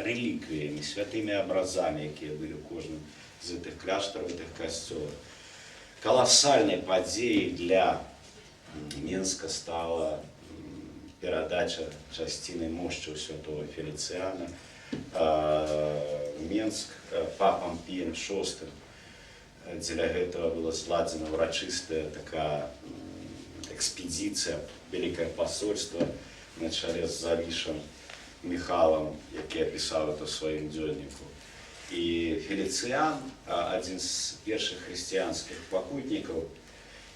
реліквіямі, святымі абразамі, якія былі ў кожным з гэтых кляштараў, гэтых касцёлаў. Каласальнай падзеяй для Менска стала перадача частины мошчаў святого Феліцыяна Менск папам Піем VI. Дзеля гэтага была зладзена ўрачыстая такая экспедыцыя, вялікае пасольства на чале з Завішам Міхалам, які апісаў это ў сваім дзённіку. І Феліцыян, адзін з першых хрысціянскіх пакутнікаў,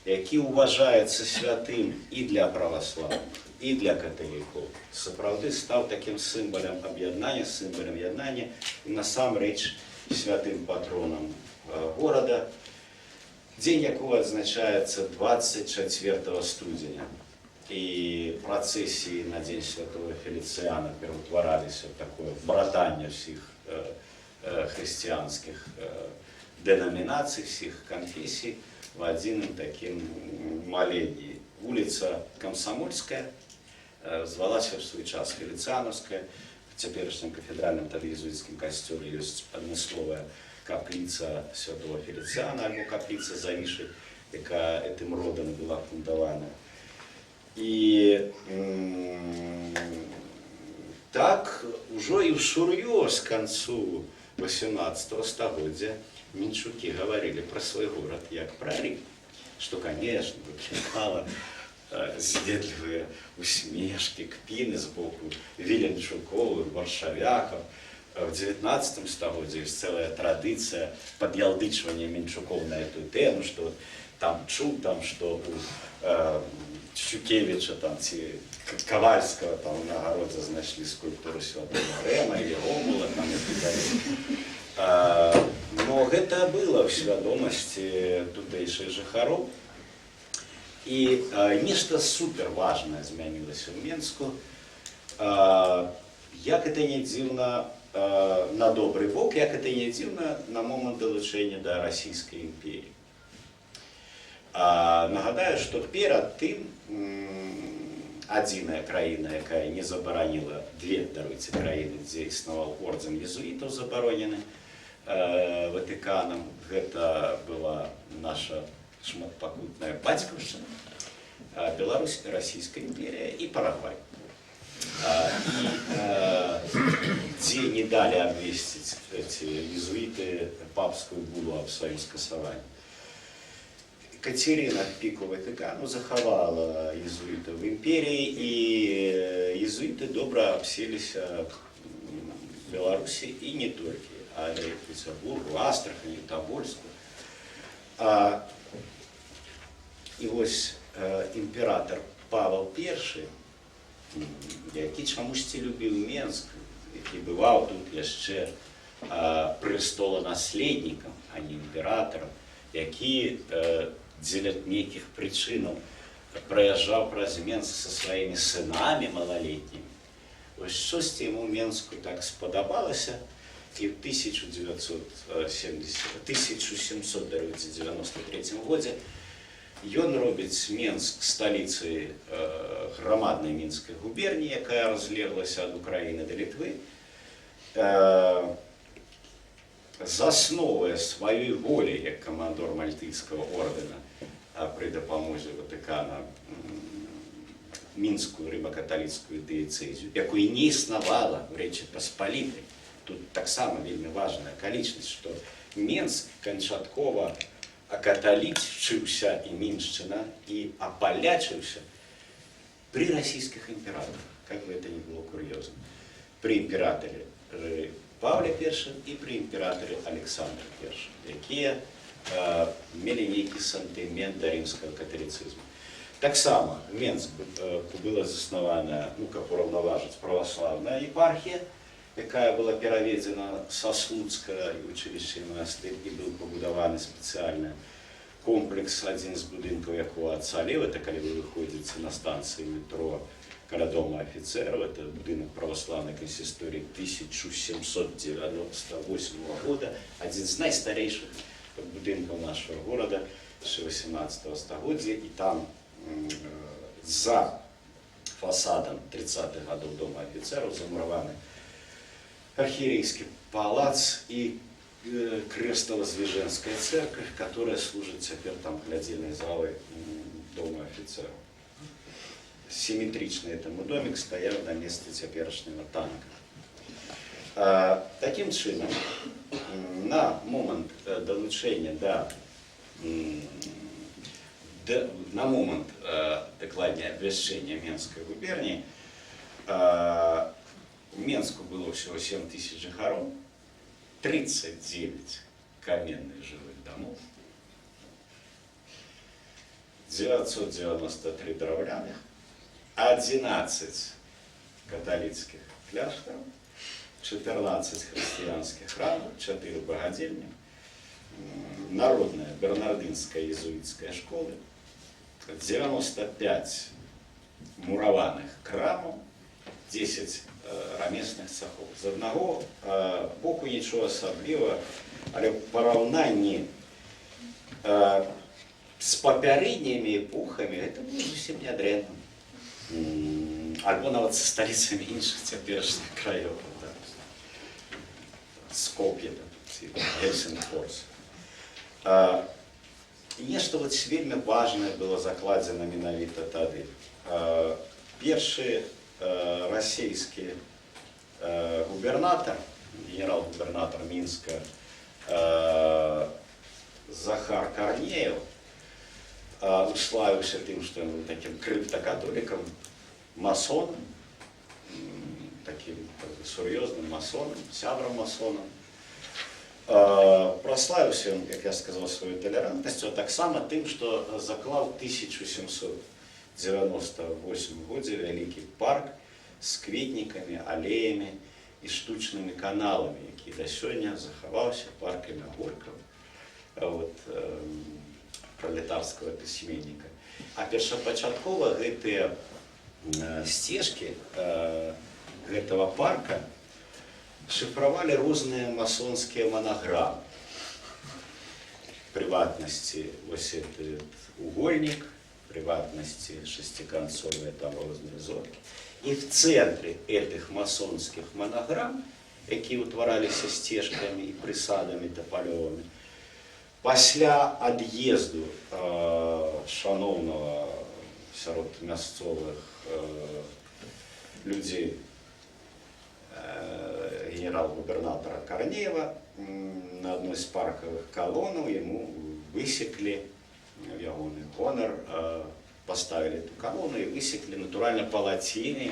які ўважаецца святым і для праваслаўных, і для каталікоў, сапраўды стаў такім сімвалам аб'яднання, сімвалам яднання і насамрэч святым патронам горада, дзень якога адзначаецца 24 студзеня. І працэсіі на дзень святого Феліцыяна пераўтвараліся ў такое братанне ўсіх хрысціянскіх денамінацый, всіх конфессий в один таким молении. Улица Комсомольская звалася в свой час Фелициановская. В теперешнем кафедральном иезуитском костеле есть адмысловая каплица святого Фелициана, альбо каплица Завиши, яка этим родом была фундована. И так уже и всерьез к концу 18 стагоддзя Мінчуки говорили про свой город як про Рим, что, конечно, выкликало зледливые усмешки, кпины сбоку Виленчуков, варшавяков. В 19 стагоддзе есть целая традиция подъялдычивания Мінчуков на эту тему, что там чул, там, что у Шукевича, там, Ковальского, там, на огороде нашли скульптуру святого Рема или Ромула, там, и так далее. Но это было в свядомости тутэйшых жыхароў. И нешта супер важное змянілася в Менску. Як это не дзіўна на добрый бок, як это не дзіўна на момант далучэння да Расійскай імперіі. Нагадаю, што перад тым адзіная краіна, якая не забараніла, две, даруйце, краіны, дзе існаваў ордэн езуітаў забаронены Ватыканам, гэта была наша шматпакутная бацькаўшчына, Беларусь, Расійская імперія і Парагвай. Дзе не далі абвесціць эти езуіты папскую булу аб сваім скасаванні. Катерина піку Ватыкану захавала езуітаў в імперіі, і езуіты добра абселіся в Беларусі і не толькі, але і Петербургу, Астрахані, Тобольску. І ось імператор Павел I, які чамусьці любіў Менск, які бываў тут яшчэ престолонаследнікам, а не імператарам, які дзеля нейкіх прычынаў праязджаў праз Менск са сваімі сынамі малалетнімі. Вось штосьці яму ў Менску так спадабалася, і в 1793 годзе ён робіць Менск сталіцай грамаднай мінскай губерніі, якая разлеглася ад Украіны да Літвы, засновуе сваёй волі як камандор мальтыйскага ордэна пры дапамозе Ватыкана мінскую рыма-каталіцкую дыяцэзію, якой не існавала ў Рэчы Паспалітай. Тут таксама вельмі важная акалічнасць, што Менск канчаткова акаталічыўся і міншчына і апалячыўся пры расійскіх імператорах, как бы это ни было кур'ёзна, пры імператары Павле I і пры імператары Александра I, якія мелі нейкі сантымент да рымскага каталіцызму. Таксама в Менску была заснавана, каб ураўнаважыць, праваслаўная епархія, якая была пераведзена са Слуцка і вучылішча і манастыр, і быў пабудаваны спецыяльны комплекс, адзін з будынкаў якога ацалеў. Это калі вы выходзіце на станцыі метро каля дома афіцэраў, это будынак праваслаўнай кансісторыі 1798 года, адзін з найстарэйшых будынкаў нашага горада яшчэ 18 стагоддзя, і там за фасадам 30-х гадоў дома афіцэраў замураваны архиерейский палац и крестово-звеженская церковь, которая служит теперь там глядельной залой дома офицеров. Симметрично этому домик стоял на месте теперешнего танка. Таким чином, на момент долучения на момент докладнее обвящения Менской губернии в Менску было всего 7 тысяч жихаров, 39 каменных жилых домов, 993 дровляных, 11 католических кляшторов, 14 христианских храмов, 4 богадельни, народная бернардинская иезуитская школа, 95 мураваных крамов, 10 рамесных цехов. З одного боку нічого особливого, але в параўнанні з папярэднімі епохамі это было зусім нядрэнна. Альбо нават са сталіцамі іншых цяперашніх краёў. Скоп'е, Гельсінгфорс. І нешта вельмі важнае было закладзена менавіта тады. Першы российский губернатор, генерал-губернатор Минска Захар Корнеев уславился тем, что он был таким криптокатоликом, масоном, таким серьезным масоном, сябром-масоном. Прославился он, как я сказал, свою толерантностью, а так само тем, что заклал 1798 годзе вялікі парк з кветнікамі, алеямі і штучнымі каналамі, які да сёння захаваўся, парк імя Горького, пролетарскага пісьменніка. А першапачаткова гэтыя сцежкі гэтага парка шифравалі розныя масонскія манаграмы. В прыватнасці вось гэты угольнік, приватности шестиконцовые там розные зорки. И в центре этих масонских монограмм, которые утворялись стежками и присадами тополевыми, пасля отъезду шановного сярод мясцовых людей генерал-губернатора Корнеева на одной из парковых колонн ему высекли в ягоны гонор, поставили эту колонну и высекли натурально по латине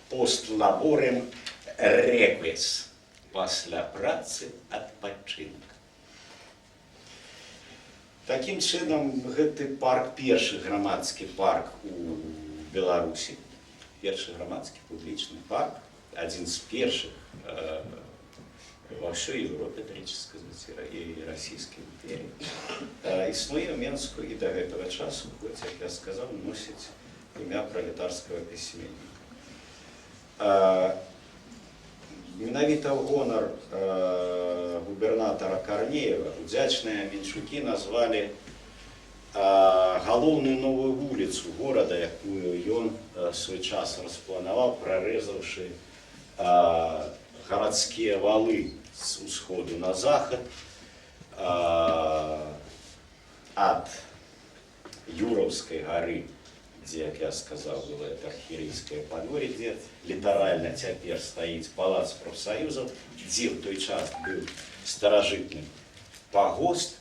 «Пост лаборем реквис» «Пасля працы адпачынак». Таким чынам, гэты парк, першы грамадскі парк у Беларусі, першы грамадскі публічны парк, один из первых во всей Европе, тречи сказать, и Российской империи. Існує в Менску і до этого часу, хоч, як я сказав, носить ім'я пролетарського письменника. Менавіта ў гонар губернатора Корнеева удзячныя менчукі назвалі галоўную новую вуліцу горада, якую ён свой час распланаваў, прарэзаўшы гарадскія валы з усходу на захад ад Юраўскай гары, дзе, як я сказаў, было это архіерейскае падвор'е, дзе літаральна цяпер стаіць палац прафсаюзаў, дзе ў той час быў старажытны пагост,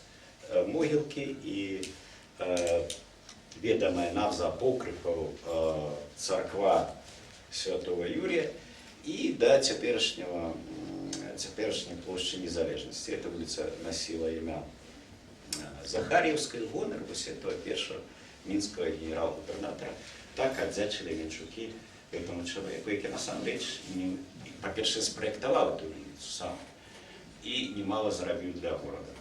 могілкі і ведомая нам за апокрыфаў царква Святого Юрия и до теперешней площади Незалежности. Эта улица носила имя Захарьевской, гонор этого первого минского генерал-губернатора. Так отдячили менчуки этому человеку, который на самом деле, по-перше, спроектовал эту улицу сам и немало заработал для города.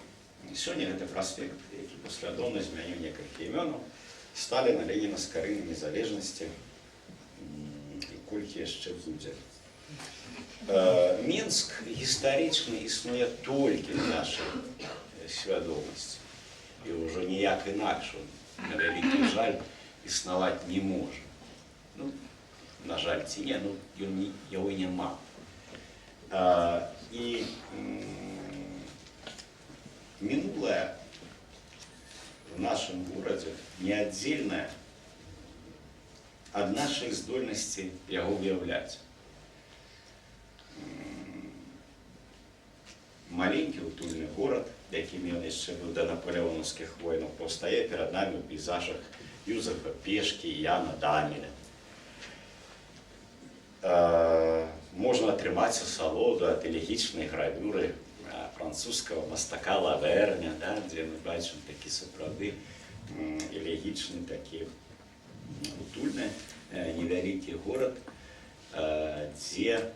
Сегодня это проспект, который послідовно змінив некалькі іменаў: Сталіна, Леніна, Скарыны, Незалежности и колькі яшчэ будзе. Менск гістарычна існуе толькі в нашай свядомасці. І ўжо ніяк інакш, на вялікі жаль, існаваць не можа. Ну, на жаль, ці не, ну, яго няма. І минулое в нашем городе неотдельное от нашей здольности его выявлять. Маленький утульный город, яким он еще был до наполеоновских войн, повстає перед нами в пейзажах Юзефа Пешки и Яна Дамеля. Можно атрымаць асалоду от элегічнай гравюры французского мастака Лаверня, да, где мы бачим такие сапраўды элегичный, такие утульный, невялікі город, где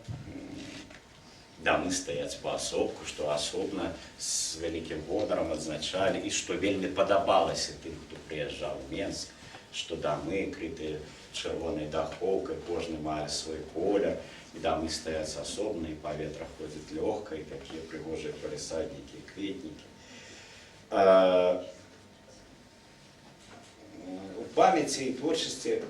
дамы стаяць паасобку, что асобна с вялікім гонарам адзначалі, и что вельмі падабалася тым, хто прыязджаў у Менск, что дамы крытыя чырвонай дахоўкай, кожны мае свой колер, и дамы стаяць асобна, и паветра ходзіць лёгка, и такие прыгожыя палісаднікі и кветнікі. У памяти и творчестве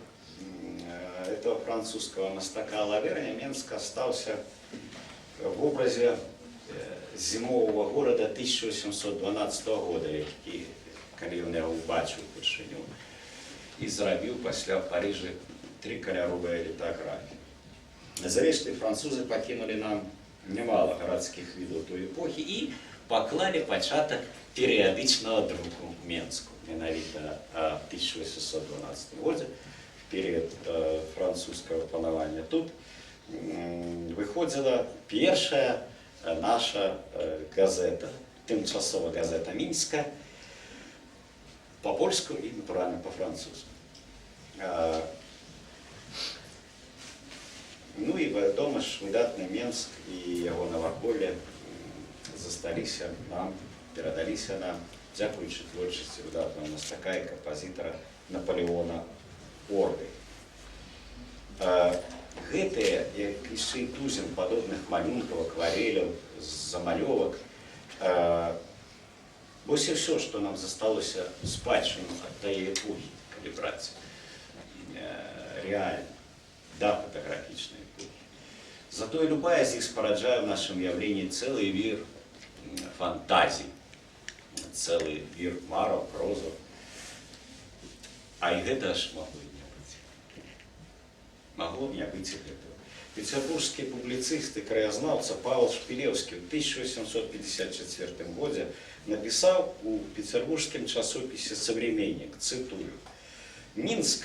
этого французского мастака Лаверня Менск остался в образе зимового города 1812 года, які, калі ён яго убачыў упершыню, і зрабіў пасля в Парижа 3 каляровыя літаграфіі. Зрэшты, французы пакінулі нам немало гарадскіх відаў той эпохі і паклалі пачатак перыядычнага друку в Менску. Менавіта в 1812 годзе, в перыяд французскага панавання тут, выходзіла першая наша газета, тымчасова газета Мінська, по-польску и, натурально, по-французски. Ну и вядома ж, выдатны Менск и его наваколле засталіся нам, перадаліся нам, дзякуючы творчасці выдатнага мастака и кампазітара Наполеона Орды. Гэтыя, як яшчэ і тузін падобных малюнкаў, аквареляў, замалёвак, вось і ўсё, што нам засталося спадчыну ад тае эпохі, калі браць реально, да, фотографічнай эпохі. Зато и любая з іх спараджае в нашем явлении целый вир фантазий, целый вир мараў, прозаў. А і гэта ж магло і не быць. Магло б не быць і гэтага. Петербургский публицист и краезнаўца Павел Шпілеўскі в 1854 годзе написал у петербургском часописе «Современник», цитую: «Минск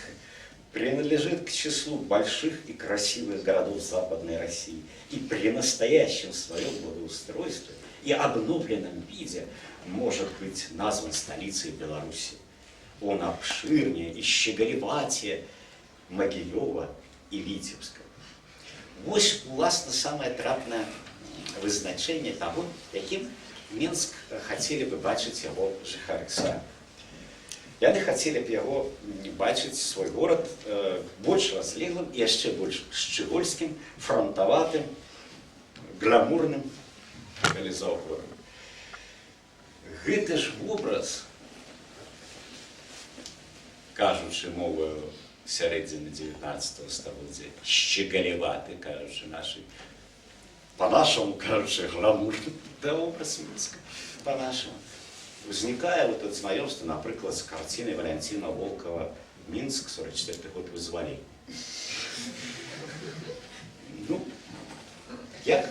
принадлежит к числу больших и красивых городов Западной России, и при настоящем своем благоустройстве и обновленном виде может быть назван столицей Беларуси. Он обширнее и щеголеватее Могилева и Витебска. Вось, уласна, самае трапнае вызначэнне таго, якім Мінск хацелі бы бачыць яго жыхары самі. Яны хацелі б яго бачыць свой горад больш разлеглым і яшчэ больш шчыгольскім, фронтаватым, гламурным, калі заўгодна. Гэты ж вобраз, кажучы моваю сярэдзіны 19 стагоддзя, шчыгалеваты, кажучы нашай, по-нашаму, кажучы, гламурны, да, образ Мінска, по-нашаму. Возникает вот это знакомство, например, с картиной Валентина Волкова «Минск, 44-й год вызволения». Ну, як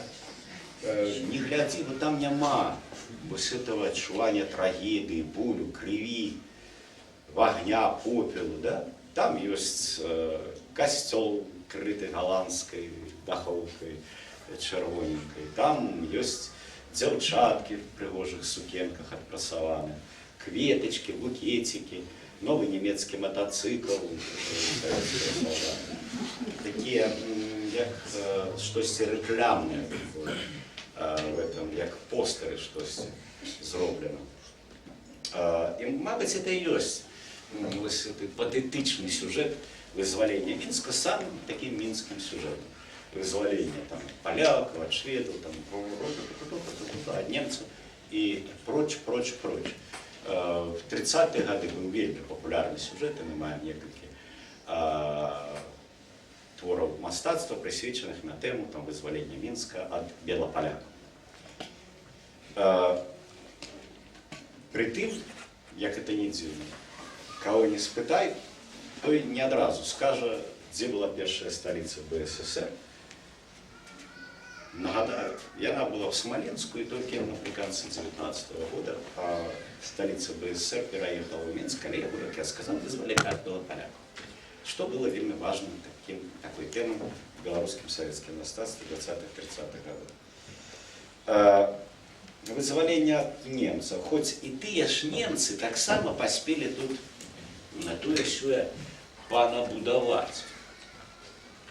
не гляди, но там няма вось этого адчування трагедии, болю, крови, огня, попелу, да? Там есть костел, крытый голландской даховкой, червоненькой, там есть дзяўчаткі в прыгожых сукенках адпрасаваны, кветачкі, букетики, новый немецкі мотоцикл, такие, як штосьці рэкламнае в этом, як постэры штосьці зроблена. І, мабыць, это і ёсць вось патэтычны сюжет вызвалення Мінска самым таким мінскім сюжетом. Вызволение там, поляков, от шведов, там, от немцев и прочь. В 30-е годы был вельмі популярный сюжет, и мы маем некалькі твораў мастацтва, прысвечаных на тему там, вызволення Мінска от белополяков. Притым, як это не дзіўна, кого не спытай, той не адразу скажа, дзе была першая столица БССР. Нагадаю, яна была в Смоленску, и только наприканці 19-го года столица БССР переехала в Минск, але, как я сказал, вызвали от белополяков. Что было вельмі важным такой темой в белорусском советском мастацтве 20-30-х годов. Вызволение от немцев. Хоть и тыя ж немцы так само поспели тут на тое-сёе панабудаваць.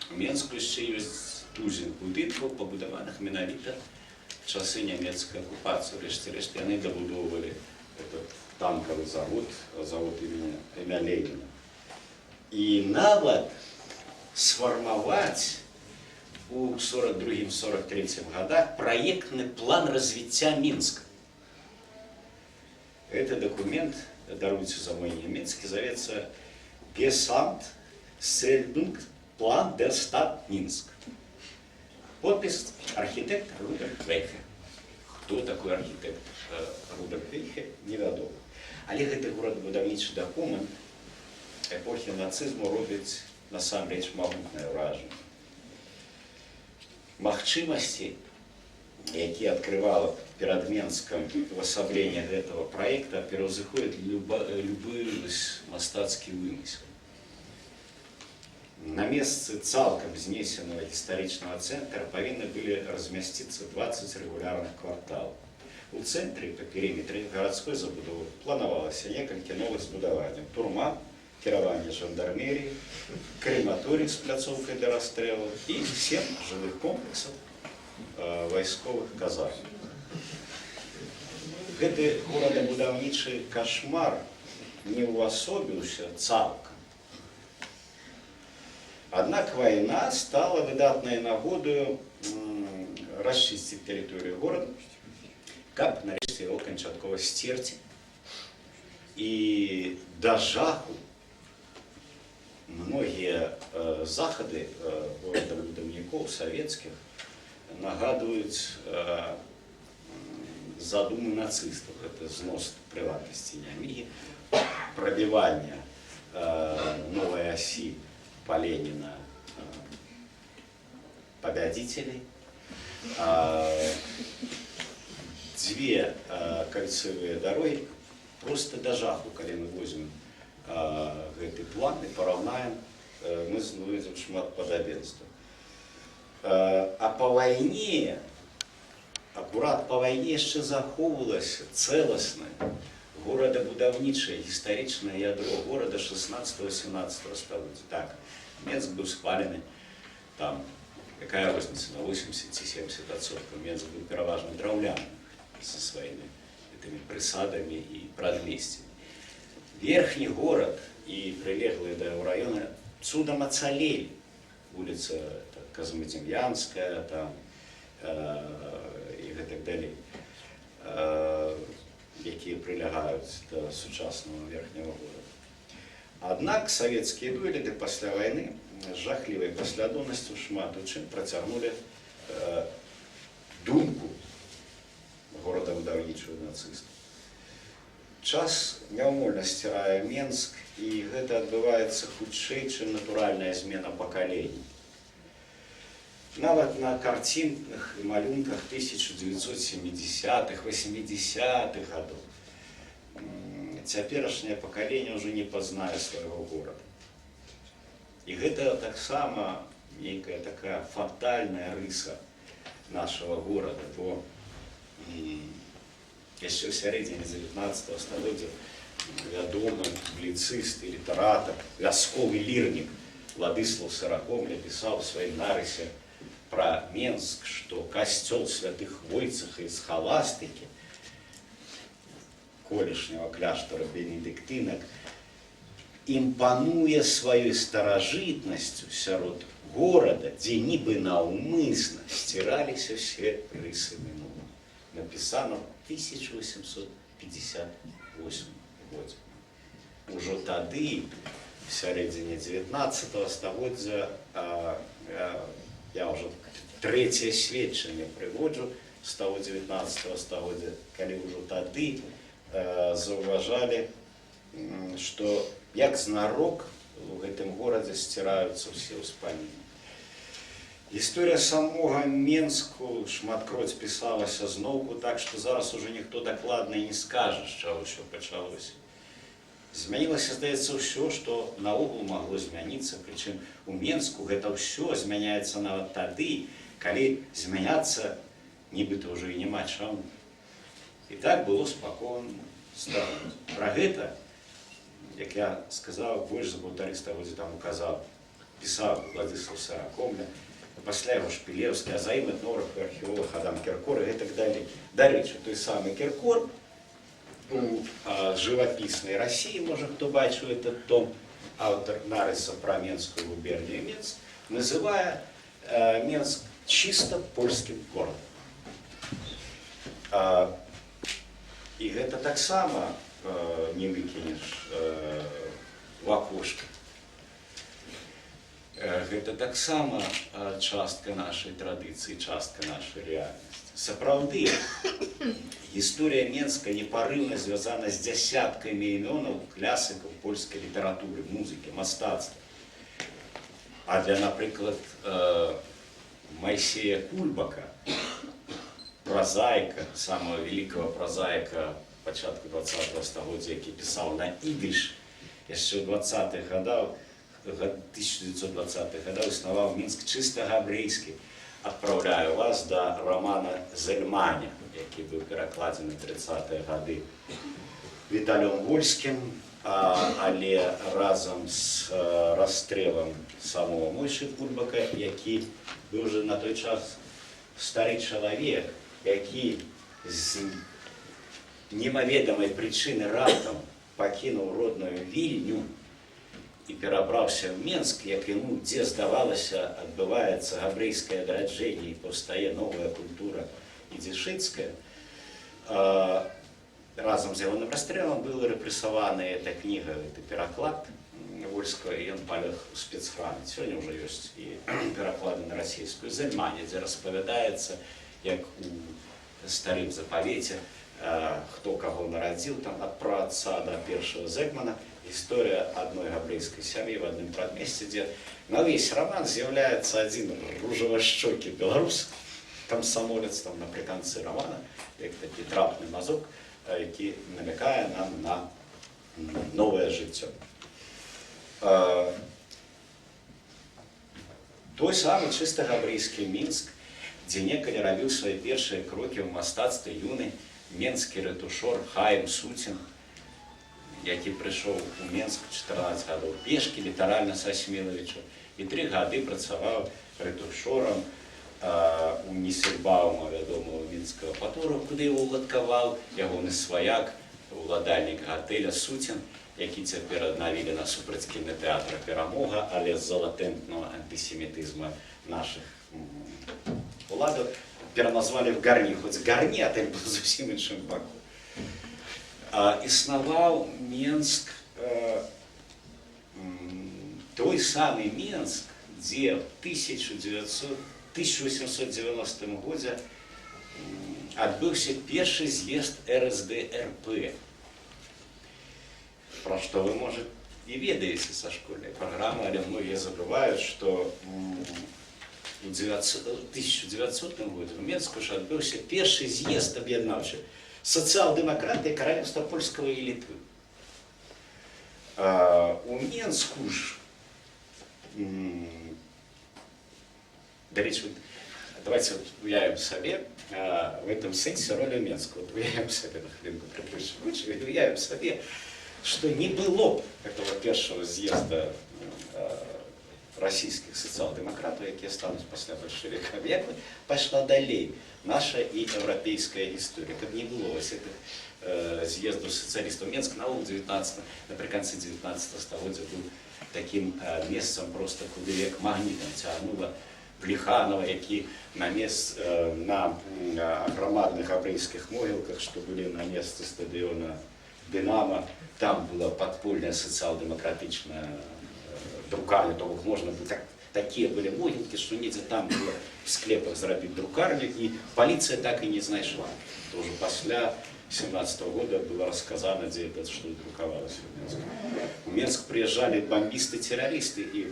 У Мінску яшчэ ёсць тузін будынкаў, пабудаваных менавіта в часы нямецкай акупацыі. Рэшце-рэшт яны дабудоўвалі этот танкавы завод, завод імя Леніна. І нават сфармаваць у 42-43 годах проектный план развития Минска. Это документ, даруйте за мой немецкий, зовется Gesamtstellungsplан der Stadt Minsk. Подпись архитектор Рудольф Вейхе. Кто такой архитектор Рудольф Вейхе, невядома. Але гэты горадабудаўнічы дакумент эпохі нацызму робіць насамрэч магутнае ўражанне. Магчымасці, якія адкрывала перад Менскам увасабленне гэтага праекта, пераўзыходзяць любы мастацкі вымысел. На месцы цалкам знесенного гістарычнага цэнтра павінны былі размясціцца 20 рэгулярных кварталаў. У цэнтры па перыметры гарадской забудовы планавалася некалькі новых збудаванняў: турма, кіраванне жандармеріі, крематорый з пляцоўкай для расстрэлу і 7 жылых комплексаў вайсковых казарм. Гэты горадабудаўнічы кашмар не ўвасобіўся цалкам. Однако война стала выдатной нагодою расчистить территорию города, как нарешті его канчаткова стерти. И до жаху многие заходы городабудаўнікоў советских нагадывают задумы нацистов. Это знос приватности Немиги, пробивание новой оси по Ленина победителей, две кольцевые дороги, просто до жаху, когда мы возьмем гэты план и параўнаем, мы знойдзем шмат падабенства. А по войне, аккурат по войне яшчэ захоўвалася цэласнае горадабудаўнічае гістарычнае ядро города 16-17 стагоддзя. Так, Мінск быў спалены там Якая розница на 80-70%? Менск был пераважна драўляным со своими этими присадами и прадместьями. Верхний город и прилеглые до его района чудом оцелели. Улица Казмедемьянская там, и так далее, якія прилягаюць до сучасного верхнего города. Аднак советские дойліды пасля войны з жахлівай паслядоўнасцю шмат у чым працягнули думку горадабудаўнічую нацыстаў. Час няўмольна сцірае Менск, і гэта адбываецца хутчэй, чым натуральная змена пакалений. Нават на картинах и малюнках 1970-х, 80-х годов цяперашняе пакаленне уже не пазнае свайго горада. І гэта таксама нейкая такая фатальная рыса нашего города, бо яшчэ ў сярэдзіне 19 стагоддзя вядомы публіцыст і літаратар, вясковы лірнік Владыслав Сыракомля пісаў у сваім нарысе про Менск, что костел святых Войцеха из Схоластики, колішняго кляштара бенедиктинок, импануя своей старожитностью сярод города, где нібы наўмысна стирались все рысы минулого. Написано в 1858 году. Уже тады, в середине 19 стагоддзя, я уже третье сведчанне прыводжу з того 19 стагоддзя, калі ўжо тады заўважалі, што як знарок у гэтым горадзе сціраюцца ўсе ўспаміны. Гісторыя самога Менску шматкроць пісалася зноўку, так што зараз уже ніхто дакладна не скажа, з чаго ўсё пачалося. Змянілася, здаецца, ўсё, што наогул магло змяніцца, прычым у Менску гэта ўсё змяняецца нават тады, калі змяняцца нібыта ўжо і няма чаму. І так было спакойна. Пра гэта, як я сказаў, больш за 1,5 стагоддзя таму пісаў Владыслав Сыракомля, пасля яго Шпілеўскі, а за ім этнограф і археолог Адам Кіркор і гэтак далей. Дарэчы, той самы Кіркор у живописной России, может, кто бачил этот том, автор нарыса про Менскую губернию Менск, называя Менск чисто польским городом. И это так само не выкинешь в окошко. Это так само частка нашей традиции, частка нашей реальности. Сапраўды, гісторыя Менска непарыўна звязана з дзясяткамі імёнаў класікаў польскай літаратуры, музыкі, мастацтва. А для, напрыклад, Майсея Кульбака, прозаика, самого великого прозаика пачатку 20-го стагоддзя, які пісаў на ідыш, яшчэ ў 20-х годах, 1920-х годах існаваў Мінск чыста габрэйскі. Отправляю вас до романа Зельманя, який був перекладений в 30-ті годи Віталієм Вольським, але разом з розстрілом самого Мойші Кульбака, який був вже на той час старий чоловік, який з немаведомої причини раптом покинув родну Вільню і перабраўся в Менск, як йому, дзе, здавалася, адбываецца габрэйскае адраджэнне і паўстае новая культура ідзішыцкая. Разам з ягоным расстрэлам была рэпрэсавана эта кніга, это пераклад Вольскага, і ён палег у спецхране. Сёння ўжо ёсць і пераклады на расійскую Зельмане, дзе распавядаецца, як у старым запавеце, хто каго нарадзіў, там ад праотца да першага Зельмана, история одной габрэйской семьи в одном прадмесці, где на весь роман з'являецца один ружавашчокі беларус, камсамолец там напрыканцы романа, як такі трапны мазок, які намякае нам на новое жыццё. Той самы чыста габрэйскі Мінск, дзе некалі рабіў свае першыя крокі ў мастацтве юны менскі рэтушор Хаім Сутін, які прыйшоў у Менск 14 гадоў пешкі, літаральна са Смілавіча, і 3 гады працаваў рэтушорам у Ніссельбаума, вядомого мінскага патору, куды его уладкаваў ягоны сваяк, уладальнік гатэля Суцін, які цяпер аднавілі насупраць кінатэатра «Перамога», але з-за латэнтнага антысемітызму нашых уладаў пераназвалі в Гарні, хоць Гарні, а так быў зусім іншым баку. Існаваў Менск, той самы Менск, дзе в 1890 годзе адбыўся першы з'езд РСДРП. Пра што вы, можа, і ведаеце са школьнай праграмы, але многія забываюць, што у 1900 годзе у Менску ж адбыўся першы з'езд аб'яднаўчы сацыял-дэмакратыі Каралеўства Польскага і Літвы. У Менску ж, дарэчы, давайте уявім сабе в этом сэнсе ролю Менска. Уявім сабе, на хвілінку прыпушчу вычы, уявім сабе, што не было этого першага з'езда расійскіх сацыял-дэмакратаў, якія стануць пасля бальшавікаў, як пайшла далей наша і еўрапейская гісторыя. Каб не было вось гэтых з'ездаў сацыялістаў. Менск напрыканцы 19 стагоддзя быў такім месцам проста, куды як магнітам цягнула Плеханова, які на грамадных габрэйскіх могілках, што былі на месцы стадыёна Дынамо, там была падпольная сацыял-дэмакратычная друкарня, то бок можна было, такія былі могілкі, што недзе там было в склепах зрабіць друкарню, і паліцыя так і не знайшла. То ўжо пасля 17-го года было расказана, дзе гэта што друкавалася ў Менску. У Менск прыязджалі бамбісты-тэрарысты, і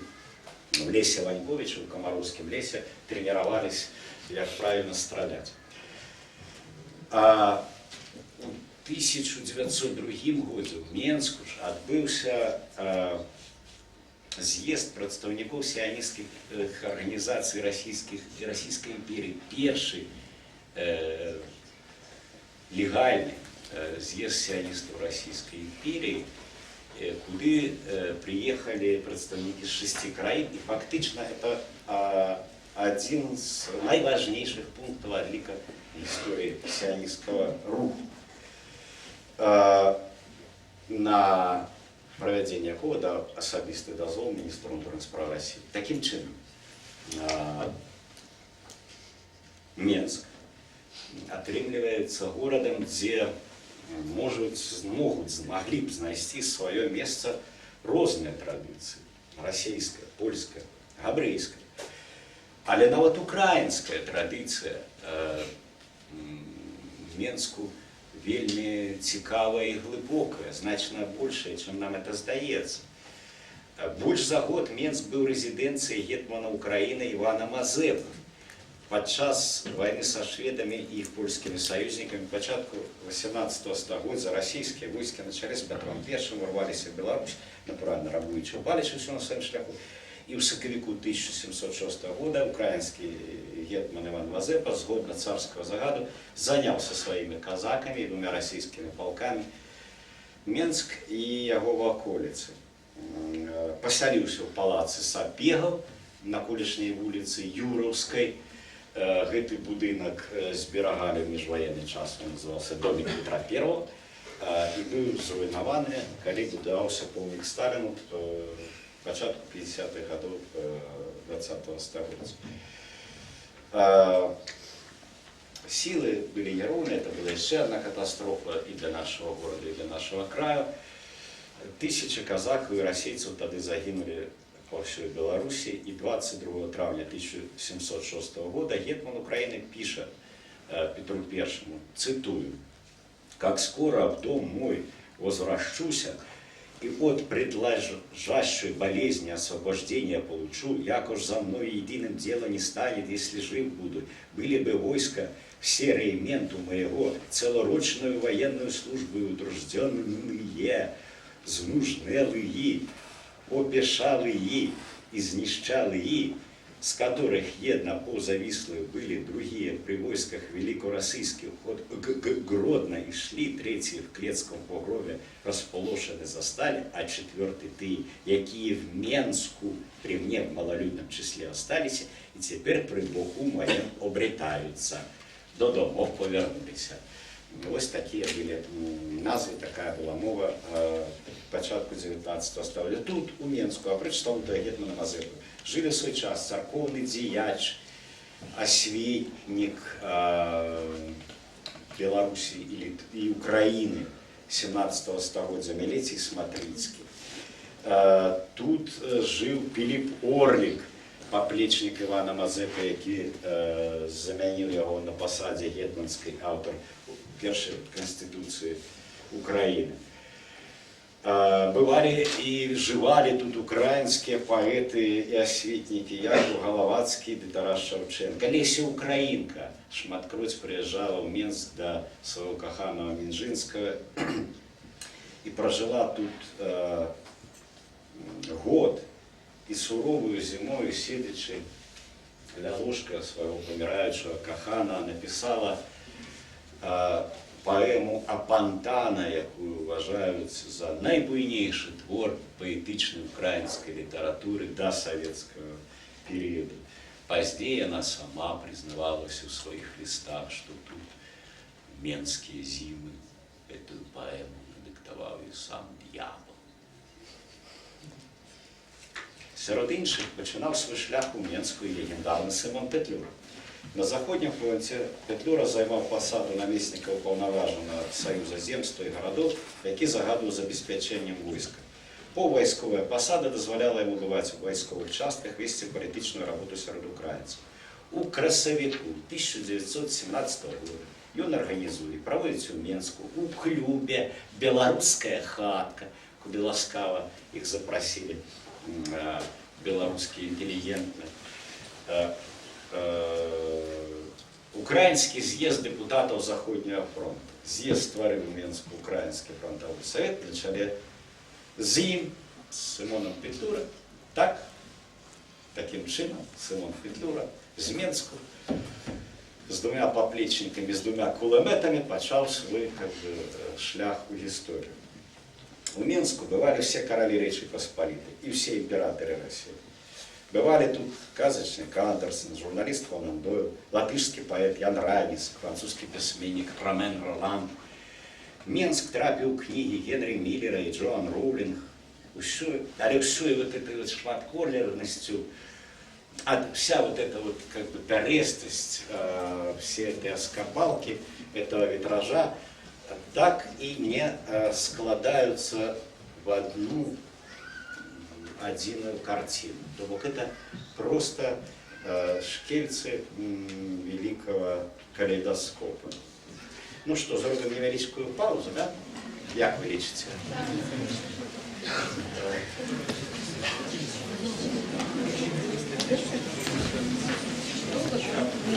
в лесе Ваньковича, в Комаровском лесе, тренировались, як правильно стрелять. А в 1902 году в Менску отбылся съезд представников сионистских организаций Российской империи. Первый легальный съезд сионистов Российской империи, куды приехали представники 6 краін, і фактично это один з найважнейших пунктов одлика истории сионистского руху, на проведение якого дав особистый дозвол міністр внутрішніх справ Росії. Таким чином, Менск атрымліваецца горадам, дзе могли б знайсці свое место розныя традыцыі: расійская, польская, габрэйская. Але нават украінская традыцыя в Менску вельмі цікавая і глыбокая, значна большая, чым нам это здаецца. Больш за год Менск быў рэзідэнцыяй гетмана Украіны Івана Мазепы. Падчас войны со шведами и их польскими союзниками початку 18 стагоддзя российские войски начали с Петром I, ворвались в Беларусь, натурально рабуючи балічы все на своем шляху. И в сакавіку 1706 года украинский гетман Иван Мазепа, згодна царского загаду, занялся своими казаками и 2 российскими полками Менск и его ваколицы. Поселился в палаце Сапегов на колішняй вуліцы Юраўскай. Гэты будынак зберагалі ў міжваенны час, он назывался домик Петра I, і быў зруйнаваны, калі будаваўся помнік Сталіну пачатку 50-х гадоў 20-го стагоддзя. Силы были неровные, это была еще одна катастрофа и для нашего города, и для нашего края. Тысячи казаков и расейцев тогда загинули по всей Беларуси, и 22 травня 1706 года гетман Украины пишет Петру I, цитую: «Как скоро в дом мой возвращуся, и от предлежащей болезни освобождения получу, якож за мной единым дело не станет, если жив буду. Были бы войска все рейменту моего, целорочную военную службу утружденные, змужнелые, обешалые, изнищалые, с которых одна позавислые были, другие при войсках великороссийских от Гродно и шли, третьи в Клецком погробе расположены застали, а четвертый ты, якие в Менску при мне в малолюдном числе остались, и теперь при Богу моем обретаются, до домов повернулись. Ось такі були назви, така була мова початку 19 століття. Тут, у Менску, а прочитав до Гетмана Мазепи, жили в свій час церковний діяч, освітник Білорусі і України 17 століття, Мілецій Смотрицький. Тут жив Пилип Орлик, поплечник Івана Мазепи, який замінив його на посаді гетманський автор першої Конституції України. Бывали и живали тут украинские поэты и осветники, Яков Головацкий, Тарас Шевченко. Леся Украинка шматкроць приезжала в Минск до своего коханого Минжинского и прожила тут год. И суровую зимою, сидячи для ложка своего помирающего кохана, написала поэму Апантана, яку вважають за найбуйніший твор поетичної української літератури до советского периода. Позднее она сама признавалась в своих листах, что тут менские зимы эту поэму надиктовал и сам дьявол. Серед інших починав свій шлях у Менську і легендарний Симон Петлюра. На Заходньому фронті Петлюра займав посаду намісника уповноваженого Союзу земства і городов, який загадував забезпеченням війська. Повійськова посада дозволяла йому бувати у військових частках, вести політичну роботу серед українців. У красовику 1917 року він організує, проводить у Менську, у клубі «Белорусская хатка», куди ласкаво їх запросили белорусские интеллигенты. Украинский съезд депутатов Заходнего фронта. Съезд створив в Минску Украинский фронтовый совет на чоле з ним, з Симоном Петлюра. Таким чином Симон Петлюра з Минску з двома поплечниками, з двома кулеметами почав свій шлях у історію. В Минску бывали все короли Речи Посполитой и все императоры России. Бывали тут казочник Андерсон, журналист Конан Дойл, латышский поэт Ян Ранис, французский письменник Ромен Ролан. Минск трапил книги Генри Миллера и Джоан Роулинг. Але всю вот этой вот шматколерностью, вся вот эта вот как бы перестость, все эти оскопалки этого витража, так и не складаются в одну одиную картину. То вот это просто шкельцы великого калейдоскопа. Ну что, зробимо невеличкую паузу, да? Як ви лічите?